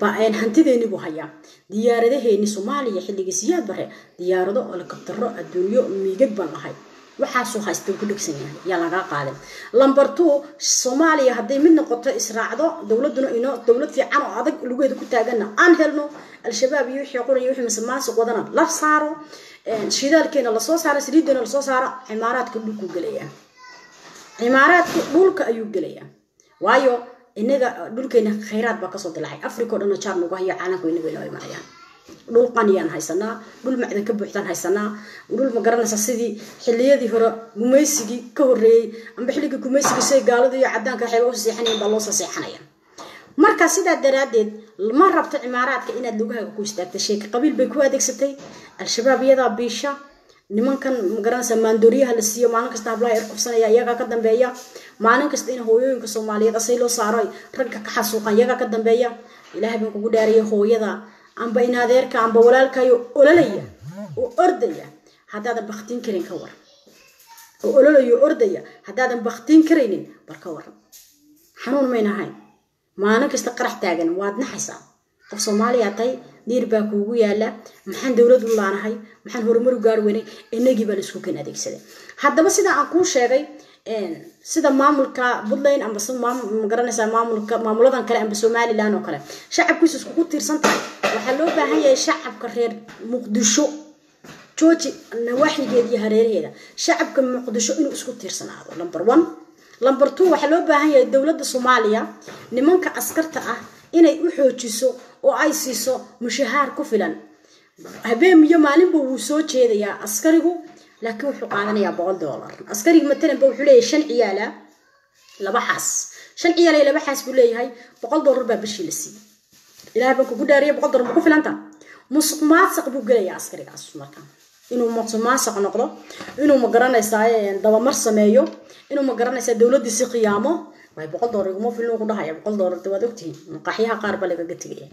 baan hantideeni buu hayaa diyaaradaheeni Soomaaliya xilliga siyaad bare diyaarado oo la kabtaro adduunyo miigad baan lahay waxa soo haysta ku dhagsan yahay yaa laga qaaday number 2 Soomaaliya haday mid noqoto israacdo dawladuna ino dawlad fiican oo adag lugeeda ku taagana aan helno al-shabaab iyo wixii qoray wixii masmaasoo wadana la saaro shidaalkeena la soo saaro saliidana la soo saaro Imaaraadka dhulku galaya Imaaraadka dhulka ayuu galaya waayo inaga dhulkeena khayraad ba ka soo dilacay Afrika oo dhan jaar nugu haya caalamka inaga inoo imanayaan dhul qaniyaan haysanaa dhul macdan ka buuxdan haysanaa dhul ma garanaysa sidii xilliyadii hore gumaysigii ka horeeyay amba xilliga gumaysigii say gaaladu iyo cadaanka waxay u saxanayeen baa loo saxanayaan marka sida daraadeed ma rabto Imaaraadka inaad lugaha ku istaagto sheek qabiil bay ku adeegsatay al-shabaab iyada biisha nimankan ma garanaysa maandooriyaha la siiyo maalin kasta hablaha irkufsanaya iyaga ka dambeeya maalin kasta in hooyooyinka Soomaaliyeed asay loo saaro ragga ka xasuuqan iyaga ka dambeeya ilaahay baan kugu dhaariyay hooyada amba in adeerka amba walaalkayo ololaya oo ordaya hadaadan baqtiin karin ka war oo ololayo ordaya hadaadan baqtiin karinin barka war xanuun meenahay maalin kasta qarax taagan waad naxaysaa qof Soomaaliya tay diir baa kuugu yaala maxaan dawlad u laanahay maxaan horumar u gaar weynay inagii baa isku kan adeegsaday hadaba sida aan ku sheegay sida maamulka Puntland amba ma garanaysaa maamuladan kale amba Somaliland oo kale shacabkiisu isku tiirsan tahay waxa loo baahan yahay shacabka reer Muqdisho jooji nawaaxigeeda iyo hareeraheeda shacabka Muqdisho inuu isku tiirsanaado number 1 number 2 waxa loo baahan yahay dawladda Soomaaliya nimanka askarta ah inay u xoojiso oo ay siiso mushahaar ku filan habeen iyo maalin buu soo jeedayaa askarigu laakiin wuxuu qaadanayaa $100 askariga matalan buu wuxuu leeyahay 5 ciyaala laba xaas 5 ciyaala laba xaas buu leeyahay $100 baa bishii la siiyay ilaahay baa kugu dhaariyay $100 ma ku filanta musuq maasuq buu galayaa askarigaas markaa inuu musuq maasuq noqdo inuu ma garanaysaa daba mar sameeyo inuu ma garanaysaa dawladda si qiyaamo way $100 ma filno ku dhahay $100 waad ogtihiin maqaxiyaha qaar baa laga tagay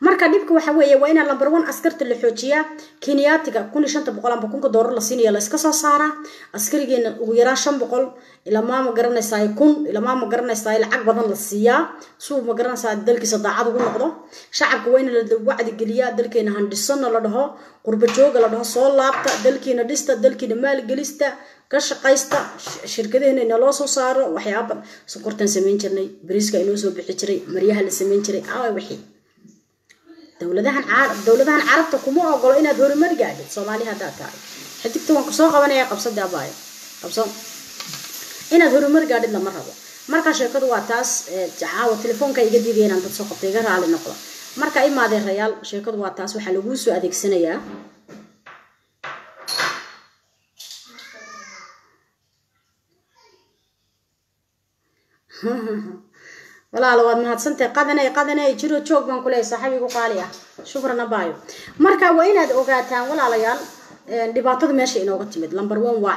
marka dibku waxa weeye waa in number 1 askarta la xoojiya Kenyaatiga $1500 amba $1000 la siinayo la iska soo saara askarigeena ugu yaraa $500 ila ma garanaysaa 1000 ila ma garanaysaa lacag badan la siiya suu ma garanaysaa dalkiisa daacad ugu noqdo shacabka waa in la wacdi geliya dalkeena handisana la dhaho qurba jooga la dhaho soo laabta dalkeena dhista dalkeena maal gelista ka shaqaysta shirkadaheena in loo soo saaro waxyaabo sokortan sameyn jirnay bariiska inoo soo bixi jiray maryaha la sameyn jiray wixii dawladahan carabta kuma ogolo inaad horumar gaadhid Soomaaliya hadaa tahay xigta waan ku soo qabanaya qabsada abaayo qabso inaad horumar gaadhid lama rabo marka sheekadu waa taas jacaawa telefoonka iga diideen aan dad soo qabtay ga raali noqdo marka imaadeen rayaal sheekadu waa taas waxa lagu soo adeegsanayaa wala la wad mahadsantahay qadanay jiro joog baan ku leeyahay saaxiibigu qaali ah shukran abaayo marka waa inaad ogaataan walaalayaal dhibaatada meesha inooga timid number 1 waa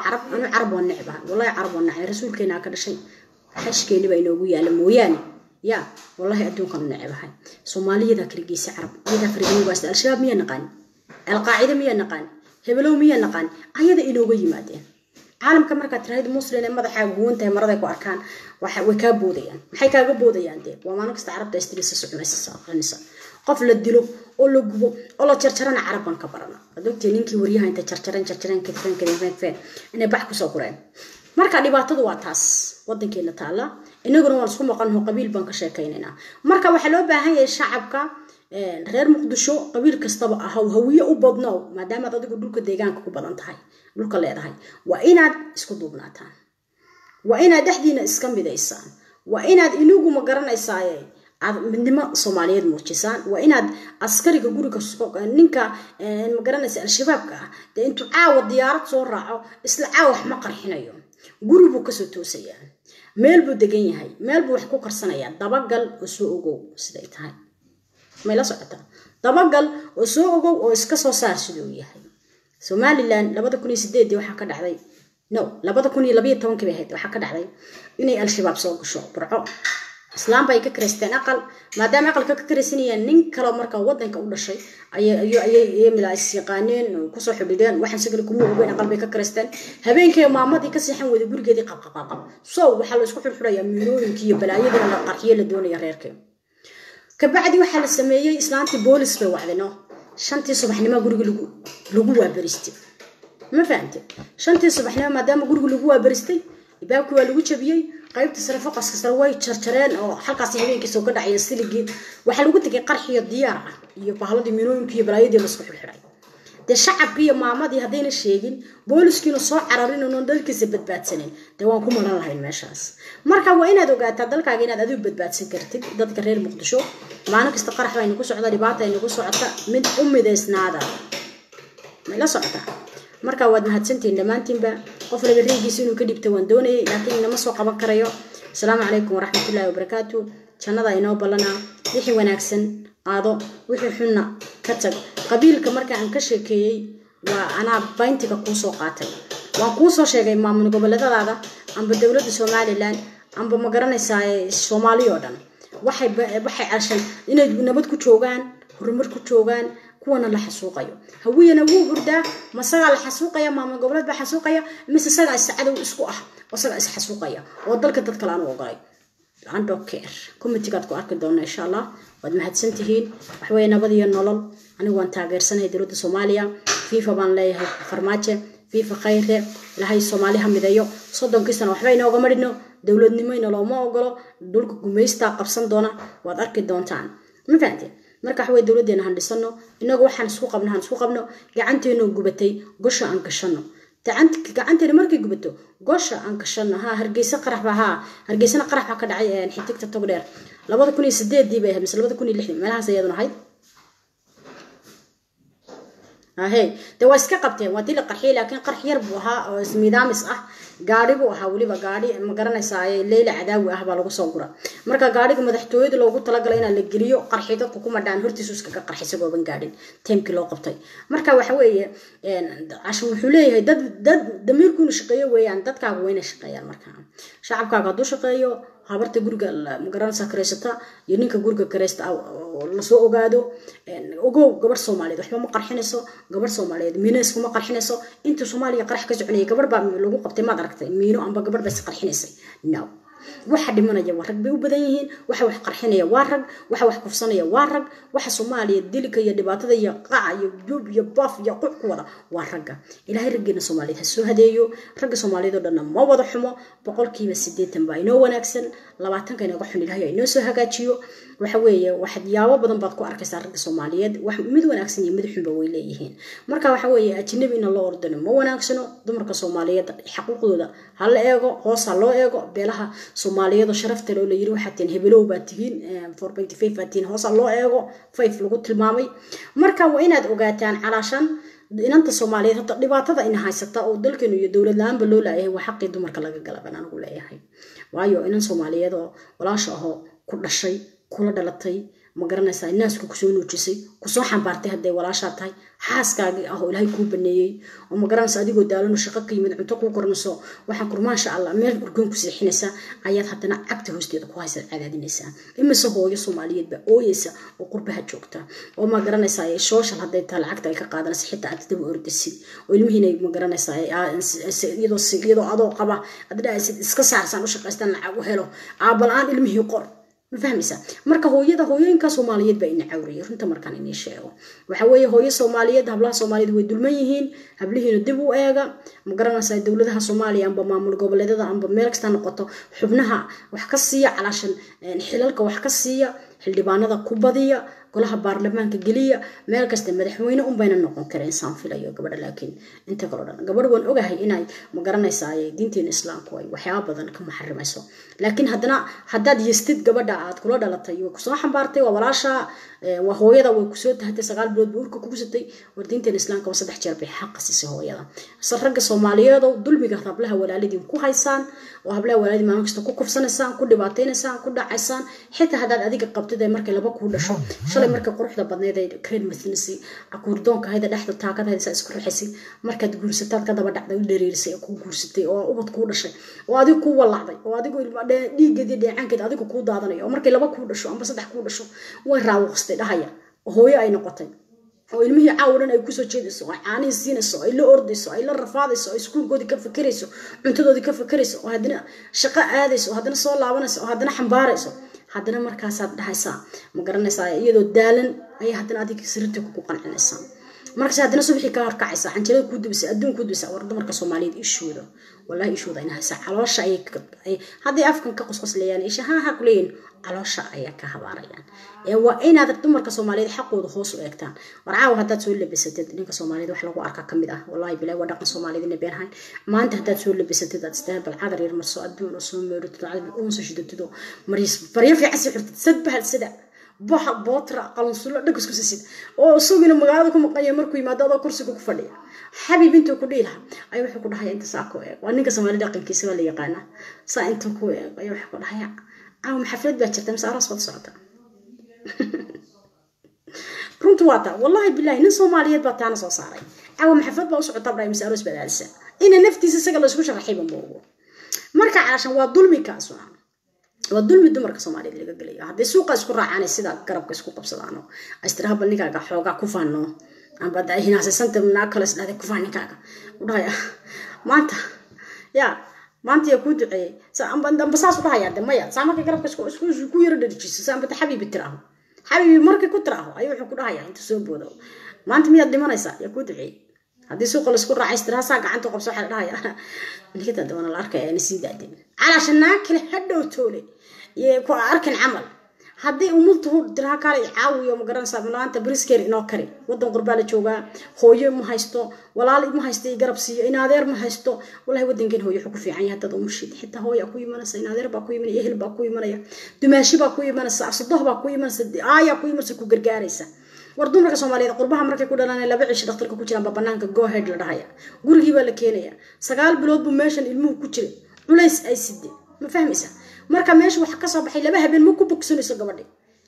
carab waan necbaa wallahi carab waan necbaa rasuulkeena ka dhashay xashkeeni baa inoogu yaala mooyaane ya wallahi adduunkan necbahay Soomaaliyada kaligiisa carab iyada fariiqan waasta al-shabaab miya naqaan al-qaacida miya naqaan hebelow miya naqaan ayada inooga yimaadeen caalamka marka tiraahdo muslim ee madaxa guunta marada ku arkaan waxa way ka boodayaan maxay kaaga boodayaan waa maalin kasta carabta istiisa soconaysa qof la dilo oo la gubo oo la jarjarana caraban ka barana adogtii ninkii wariyaha inta jarjaran kadifan inay bax ku soo qoreen marka dhibaatadu waa taas wadankeena taala inaguna waan isku maqan qabiil baan ka sheekaynayna marka waxa loo baahan yahay shacabka reer Muqdisho qabiil kastaba hawiye u badnaa maadaama adigu dhulka deegaanka ku badan tahay dhulka leedahay waa inaad isku duubnaataan waa inaad dhaxdiina iska midaysaan وإناد إنوجو مقرن إساي midnimo Soomaaliyeed muujisaan waa inaad askariga guriga ninka magaranaysa al-shabaabka ah intuu caawa diyaarad soo raaco isla caawa ma qarxinayo gurigu ka soo toosayaan meel buu degan yahay meel buu wax ku qarsanaya dabagal oo soo ogow siday tahay ma la socota dabagal oo soo ogow oo iska soo saar sidoo yahay Somaliland 2008 waxa ka dhacday 2012 bay ahayd waxa ka dhacday inay al-shabaab soo gasho burco islaan bay ka kareysteen aqal maadaama aqalka ka kareysanayeen nin kale marka wadanka u dhashay ayay milaas yaqaaneen ku soo xidhideen waxaan sagal kuma ogeyn aqal bay ka kareysteen habeenkii maamadii ka seexan wada gurigeedii qab soo waxa la isku xirxirayaa miirooyinkii iyo balaayadii la qarxiyo la doonaya reerkeen ka bacdi waxa la sameeyay islaantii boolis bay wacdino shantii subaxnimo guriga lagu waabaristay ma fahamtay shantii subaxnimo maadaama guriga lagu waabaristay ibaabku waa lagu jabiyay qaybta sare faqaska sare way jarjareen oo halkaas habeenkii soo ka dhacay siligii waxa lagu tagay qarxiyo diyaar ah iyo bahladii miinooyinkii iyo balaayadii la isku xirxiray de shacabkii iyo maamadii hadayna sheegin booliskiina soo cararin oo dalkiisa badbaadsaneen de waan ku maran lahayn meeshaas marka waa inaad ogaataa dalkaaga inaad adigu badbaadsan kartid dadka reer Muqdisho maalin kasta qarax ay ku socda dhibaato ay ku socota mid umideysnaada ma la socota marka waad mahadsantiin dhamaantiinba qof laga reegiisa inuu ka dhibto waan doonayay laakiin inama soo qaban karayo assalaamu calaykum waraxmatullaahi wabarakaatu jannada inoo balana wixii wanaagsan qaado wixii xunna ka tag qabiilka marka aan ka sheekeeyay waa ana bayntiga ku soo qaatay waan ku soo sheegay maamul goboleedada amba dawladda Soomaaliland amba ma garanaysaa Soomaaliya oo dhan waxay ashan inay nabad ku joogaan horumar ku joogaan kuwana la xasuuqayo hawiyana wuu hurdaa masaga la xasuuqaya maamul goboleed ba xasuuqaya mise saga sacadow isku ah oo saga is xasuuqaya oo dalka dad kale aan u ogolay aan doctor committee-gaad ku arki doona insha Allah wad mahadsantihiin wax weey nabad iyo nolol anigu waan taageersanahay dawladda Soomaaliya FIFA baan leeyahay farmaajo FIFA khayre ilahay Soomaaliya midayo soddonkiisana waxba inooga marino dawladnimo inoo looma ogolo dhulka gumeystaa qabsan doona waad arki doontaan ma fahanteen marka way dawladeena handisano inagu waxaan isku qabno gacanteenu gubatay gosha aan gashano gacanteena markay gubato gosha aan gashano hargeysa hargeysana qarax ka dhacay xitigta tog dheer 2008 bay ahayd mise 2006 meelahaas ayaduna ahayd ده واسكا قبتين وادي القرحي لكن قرح يربوها ميدامس gaari buu ahaa waliba gaari ma garanaysaa leeyla cadaawi ah baa lagu soo gura marka gaariga madaxtooyada loogu talagalay in la geliyo qarxida ku kuma dhaan hortiisu iska qarxisa gooban gaadhin teemkii loo qabtay marka waxa weeye casho wuxuu leeyahay dad damiirku shaqeeyo weeyaan dadkaaga weyna shaqeeyaan marka shacabkaaga haduu shaqeeyo habarta guriga ma garanaysaa kareysata iyo ninka guriga kareysta la soo ogaado ogow gabar Soomaaliyeed waxba ma qarxinayso gabar Soomaaliyeed miinays kuma qarxinayso inta Soomaaliya qarax ka soconayay gabar baa lagu qabtay ma aragtay miino amba gabar bas qarxinaysay no waxa dhimanaya waa rag bay u badan yihiin waxa wax qarxinaya waa rag waxa wax kufsanaya waa rag waxa Soomaaliya dilka iyo dhibaatada iyo qaca iyo dub iyo baf iyo quc wada waa ragga ilaahay raggeena Soomaaliyeed ha soo hadeeyo ragga Soomaaliyeed oo dhan ma wada xumo 80% baa inoo wanaagsan 20 ka inaga xun ilaahay inoo soo hagaajiyo waxa weeye waxyaabo badan baad ku arkaysaa ragga Soomaaliyeed wax mid wanaagsan iyo mid xun ba way leeyihiin marka waxa weeye ajnabi in loo ordano ma wanaagsano dumarka Soomaaliyeed xuquuqdooda hal eego hoos loo eego beelaha Soomaaliyeed sharafta loo leeyahay waxa tiin hebelow baa tihiin 4.5 baatiin hoos loo eego 5 lagu tilmaamay marka waa inaad ogaataan calaashan inanta Soomaaliyeed hada dhibaatada in haysata oo dalkeenu iyo dawlad la'aanba loo leeyahay wax xaqii dumarka laga galaban anigu leeyahay waayo inan Soomaaliyeed oo walaasha ah ku dhashay kula dhalatay ma garanaysaa inaasku ku soo nuujisay ku soo xambaartay haday walaasha tahay xaaskaagi ah oo ilaahay ku baneeyay oo ma garanaysaa adigoo daalano shaqo ka yimid cunto ku kornayso waxa kurmaasha Allah meel urgoon ku siixinaysa ayaad hadana agta hoosteeda ku haysan cadaadinaysa imise hooyo Soomaaliyeed ba ooyeysa oo qurbaha joogta oo ma garanaysaa social haday taa lacagta ay ka qaadanaysa xitaa aad dib u ordisid oo ilmihiina ma garanaysaa iyadoo adoo qaba adda iska saarsan u shaqaystaan lacag u helo aabalaan ilmihii qor ma fahmaysa marka hooyooyinka Soomaaliyeed ba in cawriyo runta markaan inii sheego waxa weeye hooyo Soomaaliyeed hablaha Soomaaliyeed way dulman yihiin hablihiina dib u eega ma garanaysaa dawladaha Soomaaliya amba maamul goboleedada amba meel kasta noqoto xubnaha wax ka siiya calaashan xilalka wax ka siiya xildhibaanada ku badiya golaha baarlamaanka geliya meel kasta madaxweyne un bayna noqon kareen saan filayo gabadha laakiin inta kale dhan gabadh waan ogahay inay ma garanaysaa diinteena islaamku ay waxyaabo badan ka maxarimayso laakiin haddana haddaad yeestid gabadha aad kula dhalatay way kusoo xambaartay waa walaasha waa hooyada way kusoo tahatay 9 bilood buurka kugu sitay war diinteena islaamka waa 3 jeer bay xaq siisay hooyada sarraga Soomaaliyeed oo dulmiga hablaha walaalidin ku haysaan oo hablaha walaalidin maalin kasta ku kufsanaysaan ku dhibaataynaysan ku dhacaysaan xitaa haddaad adiga qabtid markay laba ku dhasho shalay marka quruxda badneed ay karen mathnisi akurdoonka hayda dhaxda taakada haysa isku rixisay markaad guursataad ka daba dhacday u dhereerisay ku guursatay oo ubad ku dhashay oo adigu ku walacday oo adigu dhiigeedii dheecankeed adigu ku daadanayo markay laba ku dhasho amba 3 ku dhasho way raawqstay dhahaya hooyo ay noqotay oo ilmihii caawadan ay ku soo jeedayso oo caanihi siinayso ay la ordayso ay la rafaadayso ay iskuulkoodii ka fikirayso cuntadoodii ka fikirayso oo haddana shaqo aadayso oo haddana soo laabanayso oo haddana xambaarayso haddana markaasaad dhahaysaa ma garanaysaa iyadoo daalan ayay haddana adiga sirrinta ku qancinaysaa markaas haddana subaxii ka horkacaysa xanjalada ku dubisay adduun ku dubisay war dumarka Soomaaliyeed ishooda wallahi ishooda in haysa caloosha ay haddii afkan ka qosqoslayaan isha ha kuleeyeen caloosha ayaa ka habaarayaan waa inaad dumarka Soomaaliyeed xaqooda hoos u eegtaan war caawa haddaad soo labisatid ninka Soomaaliyeed wax lagu arkaa kamid ah wallahi bilaa waa dhaqan Soomaaliyeed in been hayn maanta haddaad soo labisatid aad istaan bal cadar yar marso adduun oo soo meerto cadar oo soo shidatido maris bariyo fi casir xirtid sadbahal sida baxa bootra qalansulo dhagus ku sisid oo sugina magaalada ku maqaya markuu yimaado adoo kursiga ku fadhiya xabiib intuu ku dhiilaa ay wuxuu ku dhahay inta saako waa ninka Soomaaliyeed dhaqankiisa waa la yaqaan saa inta ku ay wuxuu ku dhahay عاوم حفلات باكرة مسارة صوت صعدة runtu waa taa wallahi billahi nin Soomaaliyeed baa taana soo saaray aw maxafad baa u socota Ibrahim Saaros badalsa ina naftiisa isaga la isku sharaxay bambo marka caashan waa dulmi kaas waa dulmi dumarka Soomaaliyeed laga galayo hadii suuqa isku raacaan sida garabka isku qabsadaan astiraha balniga xooga ku faano aan badaa hinaasanta mana kala isdhaday ku faanikaaga u dhahay maanta ya maanta ya ku ducay amba saas u dhahay maya saamaka garabka isku ku yara dhajisay saamada xabiib tiraaho حبيبي مركي كتره أيوة حكوا ده يعني تسوبه ما أنت مية دمنا يسا يكون دعي هذه سوق الاسكور راح يسترها ساق عنده قبص واحد ده يعني كده دمنا الأركة يعني سيد قديم علشان ناكل حد وتولي يكون أركن عمل هذه أمولته درها كاري عاوي يوم قرن سامنا أنت بريسكير إناكري ودن قربالة جوجا خويه ما هيستو ولا لي ما هيستي يقرب سي إن هذا ما هيستو ولا ودن كن هو يحكوا في عيني حتى ضمشيد حتى هو يأكوي من السين هذا باكوي من يهل باكوي من يه دمشي باكوي من الساعة صدق باكوي من السد باكوي من سكو جرجاريسة وردون رك سومالي قربها مركي كودا لنا لبعش دكتور كوتشي لما بنانك جو هيد لدهايا قرقي ولا كينيا سقال بلود بمشان المو كوتشي وليس أي سدي ما فهميسه marka meesha wax ka soo baxay laba habeen ma ku bogsanayso gabadhi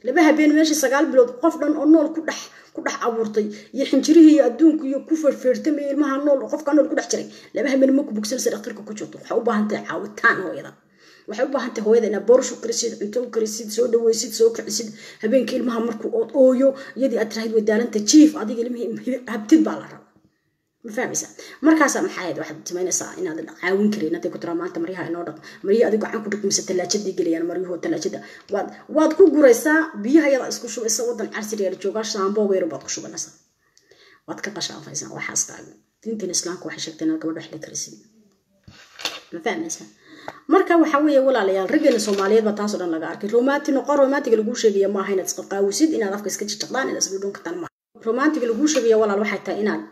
laba habeen meesha 9 bilood qof dhan oo nool ku dhax abuurtay iyo xinjirihii adduunka iyo ku farfeertamay ilmaha nool qofka nool ku dhax jiray laba habeen ma ku bogsanayso dhakhtarka ku jirto waxa u baahan tahay caawitaan hooyada waxay u baahan tahay hooyada in boorsho karisid cunto karisid soo dhaweysid soo kicisid habeenkii ilmaha markuu ooyo iyadii aad raahid wadaalanta jiif adiga ilmaha habtid baa la rabaa مفهميسا مركز محايد واحد تمينسا إن هذا عاون كري نتي كتر ما أنت مريها إنه رق مريها أديك عن كتر مثل ثلاجة دي قليان مريه ثلاجة ده واد كو جريسا بيها يلا اسكو شو إسا ودن عرسي ريال جوجاش سامبو غيره بطق شو بنسا واد كقشا فايزان وحاس قاعد تنتين إسلام كو حشكتنا كبر رحلة كريسين مفهميسا marka waxa weeye walaalayaal ragana Soomaaliyeed ba taas oo dhan laga arkay romantic noqon romantic lagu sheegay ma hayna isqaqaawisid inaad afka iska jijaqdaan inaad isbidon ka tan romantic lagu sheegay walaal waxay tahay inaad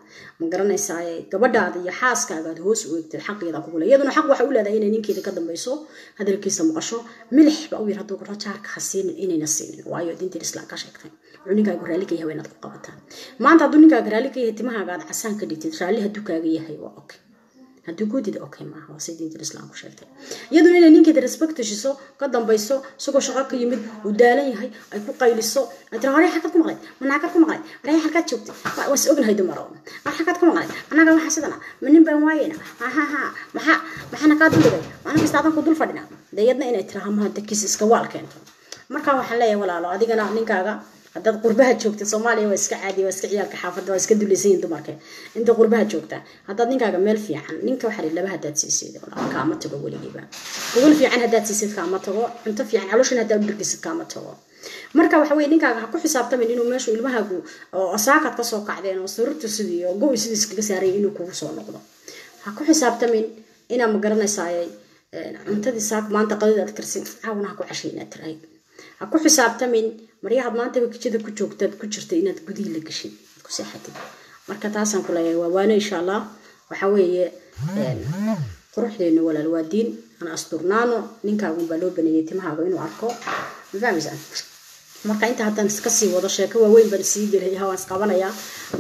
ma garanaysaa gabadhaada iyo xaaskaaga aad hoos u eegtid xaqeeda ku gulay iyaduna xaq waxa uu leedahay inay ninkeeda ka dambayso hadalkiisa maqasho milix ba uu yiraahdo ku rajaarka xasiin inay nasiin waayo dinta islaam ka sheegtay ninka raali ka yahay inaad ku qabataan maanta haduu ninka raali ka yahay timahaaga aad casaan ka dhigtid raali haduu kaaga yahay waa okay haduu goodid okay ma aha sidii dinta islaam ku sheegtay iyaduna inay ninkeeda respect shiso ka dambayso sugo shaqo ka yimid u daalan yahay ay ku qayliso aad raali xaqad ku maqlay manaka ku maqlay raali xaqad joogtay was ognahay dumaro xaqad ku maqlay anaga waxa sidana manin baan waayina maxana ka duulay ana bistaadan ku dul fadhina dayadna inay tiraahmo dadkiis iska waalkeento marka waxa leeyahay walaalo adigana ninkaaga hadad qurbaha joogtay Soomaaliya waa iska caadi waa iska ciyaalka xaafadda waa iska duleysay dumarka inta qurbaha joogta hadad ninkaaga meel fiican ninka waxa laba hadad siisay walaalka ama tago waligiiba gobol fiican hadad siisay kaama tago inta fiican calooshin hadad dhigis kaama tago marka waxa weey ninkaaga ha ku xisaabtamay inuu meesha ilmahaagu oo saakad ka soo kacdeen oo sururtu sidii oo go'is iskaga saaray inuu kugu soo noqdo ha ku xisaabtamay ina ma garanaysaa cuntadii saak maanta qadada aad karsin caawna ku cashiina tiray ku xisaabtamin maryaha maanta bakijada ku joogtad ku jirta inaad gudihi la gashin ku seexatid marka taasan ku leeyahay waa waana insha Allah waxa weeye quruxdeena walaal waa diin ana asturnaano ninkaagu baa loo baneeyay timahaaga inuu arko fahmaysan marka inta hadan iska sii wada sheeko waaweyn baan sii galay waan isqabanaya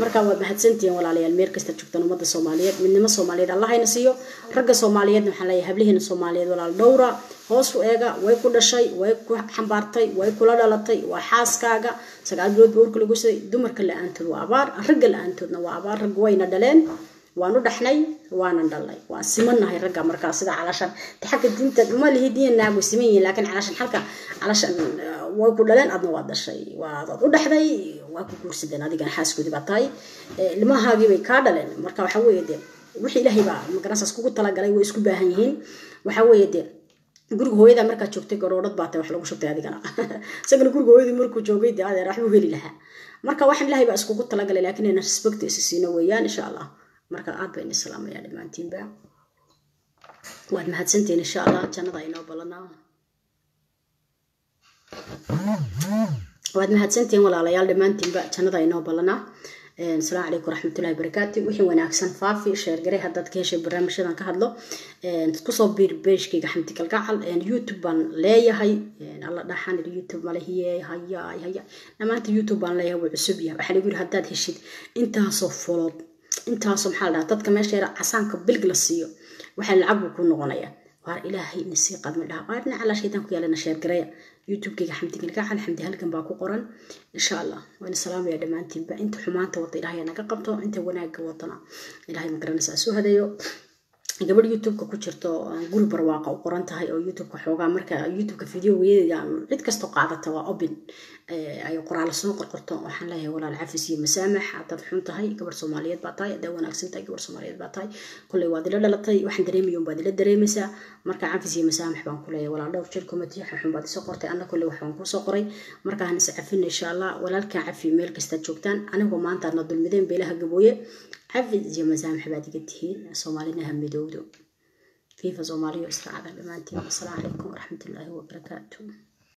marka waa mahadsantiin walaalayaal meel kasta joogtaan umada Soomaaliyeed midnimo Soomaaliyeed Allah hayna siiyo ragga Soomaaliyeed waxaan leeyahay hablihiina Soomaaliyeed walaal dhowra hoos u eega way ku dhashay way ku xambaartay way kula dhalatay waa xaaskaaga 9 bilood boorka lagu sii dumarka la'aantood waa abaar ragga la'aantoodna waa abaar rag wayna dhaleen waanu dhaxnay waana dhalay waa simanahay ragga markaa sida calashan taxka diinta uma lihidiin naagu simeeyay laakiin calashan halka calashan way ku dhaleen adna waa dhashay waa dad u dhaxday waa ku guursadeen adiga xaaskoodi baa tahay ilmahaagii bay ka dhaleen marka waxa weeye wixii Ilaahay baa magaransaas kugu tala galay way isku baahan yihiin waxa weeye guriga hooyada marka joogtay garoorad baatay wax lagu shubtay adigana sagana guriga hooyada markuu joogay adeer wax u heli lahaa marka waxaan Ilaahay baa isku tala galay laakiin inaan respect isiino weeyaan insha Allah marka aad baan islaamaya dhamaantiinba waad mahadsantiin insha Allah jannada inoo balanaa waad mahadsantiin walaalayaal dhamaantiinba jannada inoo balanaa السلام عليكم ورحمة الله وبركاته وحين وناكسن فافي شير قري هداد كيش برنامج شدان كهدلو تكسو بير بيش كي حمتك القاعل يوتيوب بان لايا هاي الله دحان اليوتيوب ماله هي لما انت يوتيوب بان لايا وعسوبيا وحال يقول هداد هشيد انتها صفولاد انتها صمحال دادك ماشي عسانك بالقلسيو وحال العبو كون نغنيا وار إلهي نسي قد من لها وارنا على شيطان كيالا نشير قرية يوتيوب كي حمدك القاعة الحمد هلكن باكو قرن إن شاء الله وإن السلام يا دمانتين با انت حمانتا وطي إلهي أنا قبطو انت وناك وطنا إلهي مقرن سأسو هذا يو قبل يوتيوب كو جرتو نقول برواقه وقرنتها او يوتيوب كحوغا marka youtube ka video weeyaan cid kasto qaadata waa open ay qoraal soo qorqorto waxaan leeyahay walaal cafis iyo masaamax hadad xun tahay gabar Soomaaliyeed baa tahay da wanaagsan tahay gabar Soomaaliyeed baa tahay kulay waad ila dhalatay waxaan dareemayo baad ila dareemaysaa marka cafis iyo masaamax baan ku leeyahay walaal dhowr jeer comment xun baad soo qortay anna kulay waxaan ku soo qoray marka aan is cafin insha Allah walaalka cafi meel kasta joogtaan anigu maanta na dulmideen beelaha gabooye عفز يا مزام حبادي قتهين صومالينا هم دودو فيفا صومالي واستعاذ بالمانتين والسلام عليكم ورحمة الله وبركاته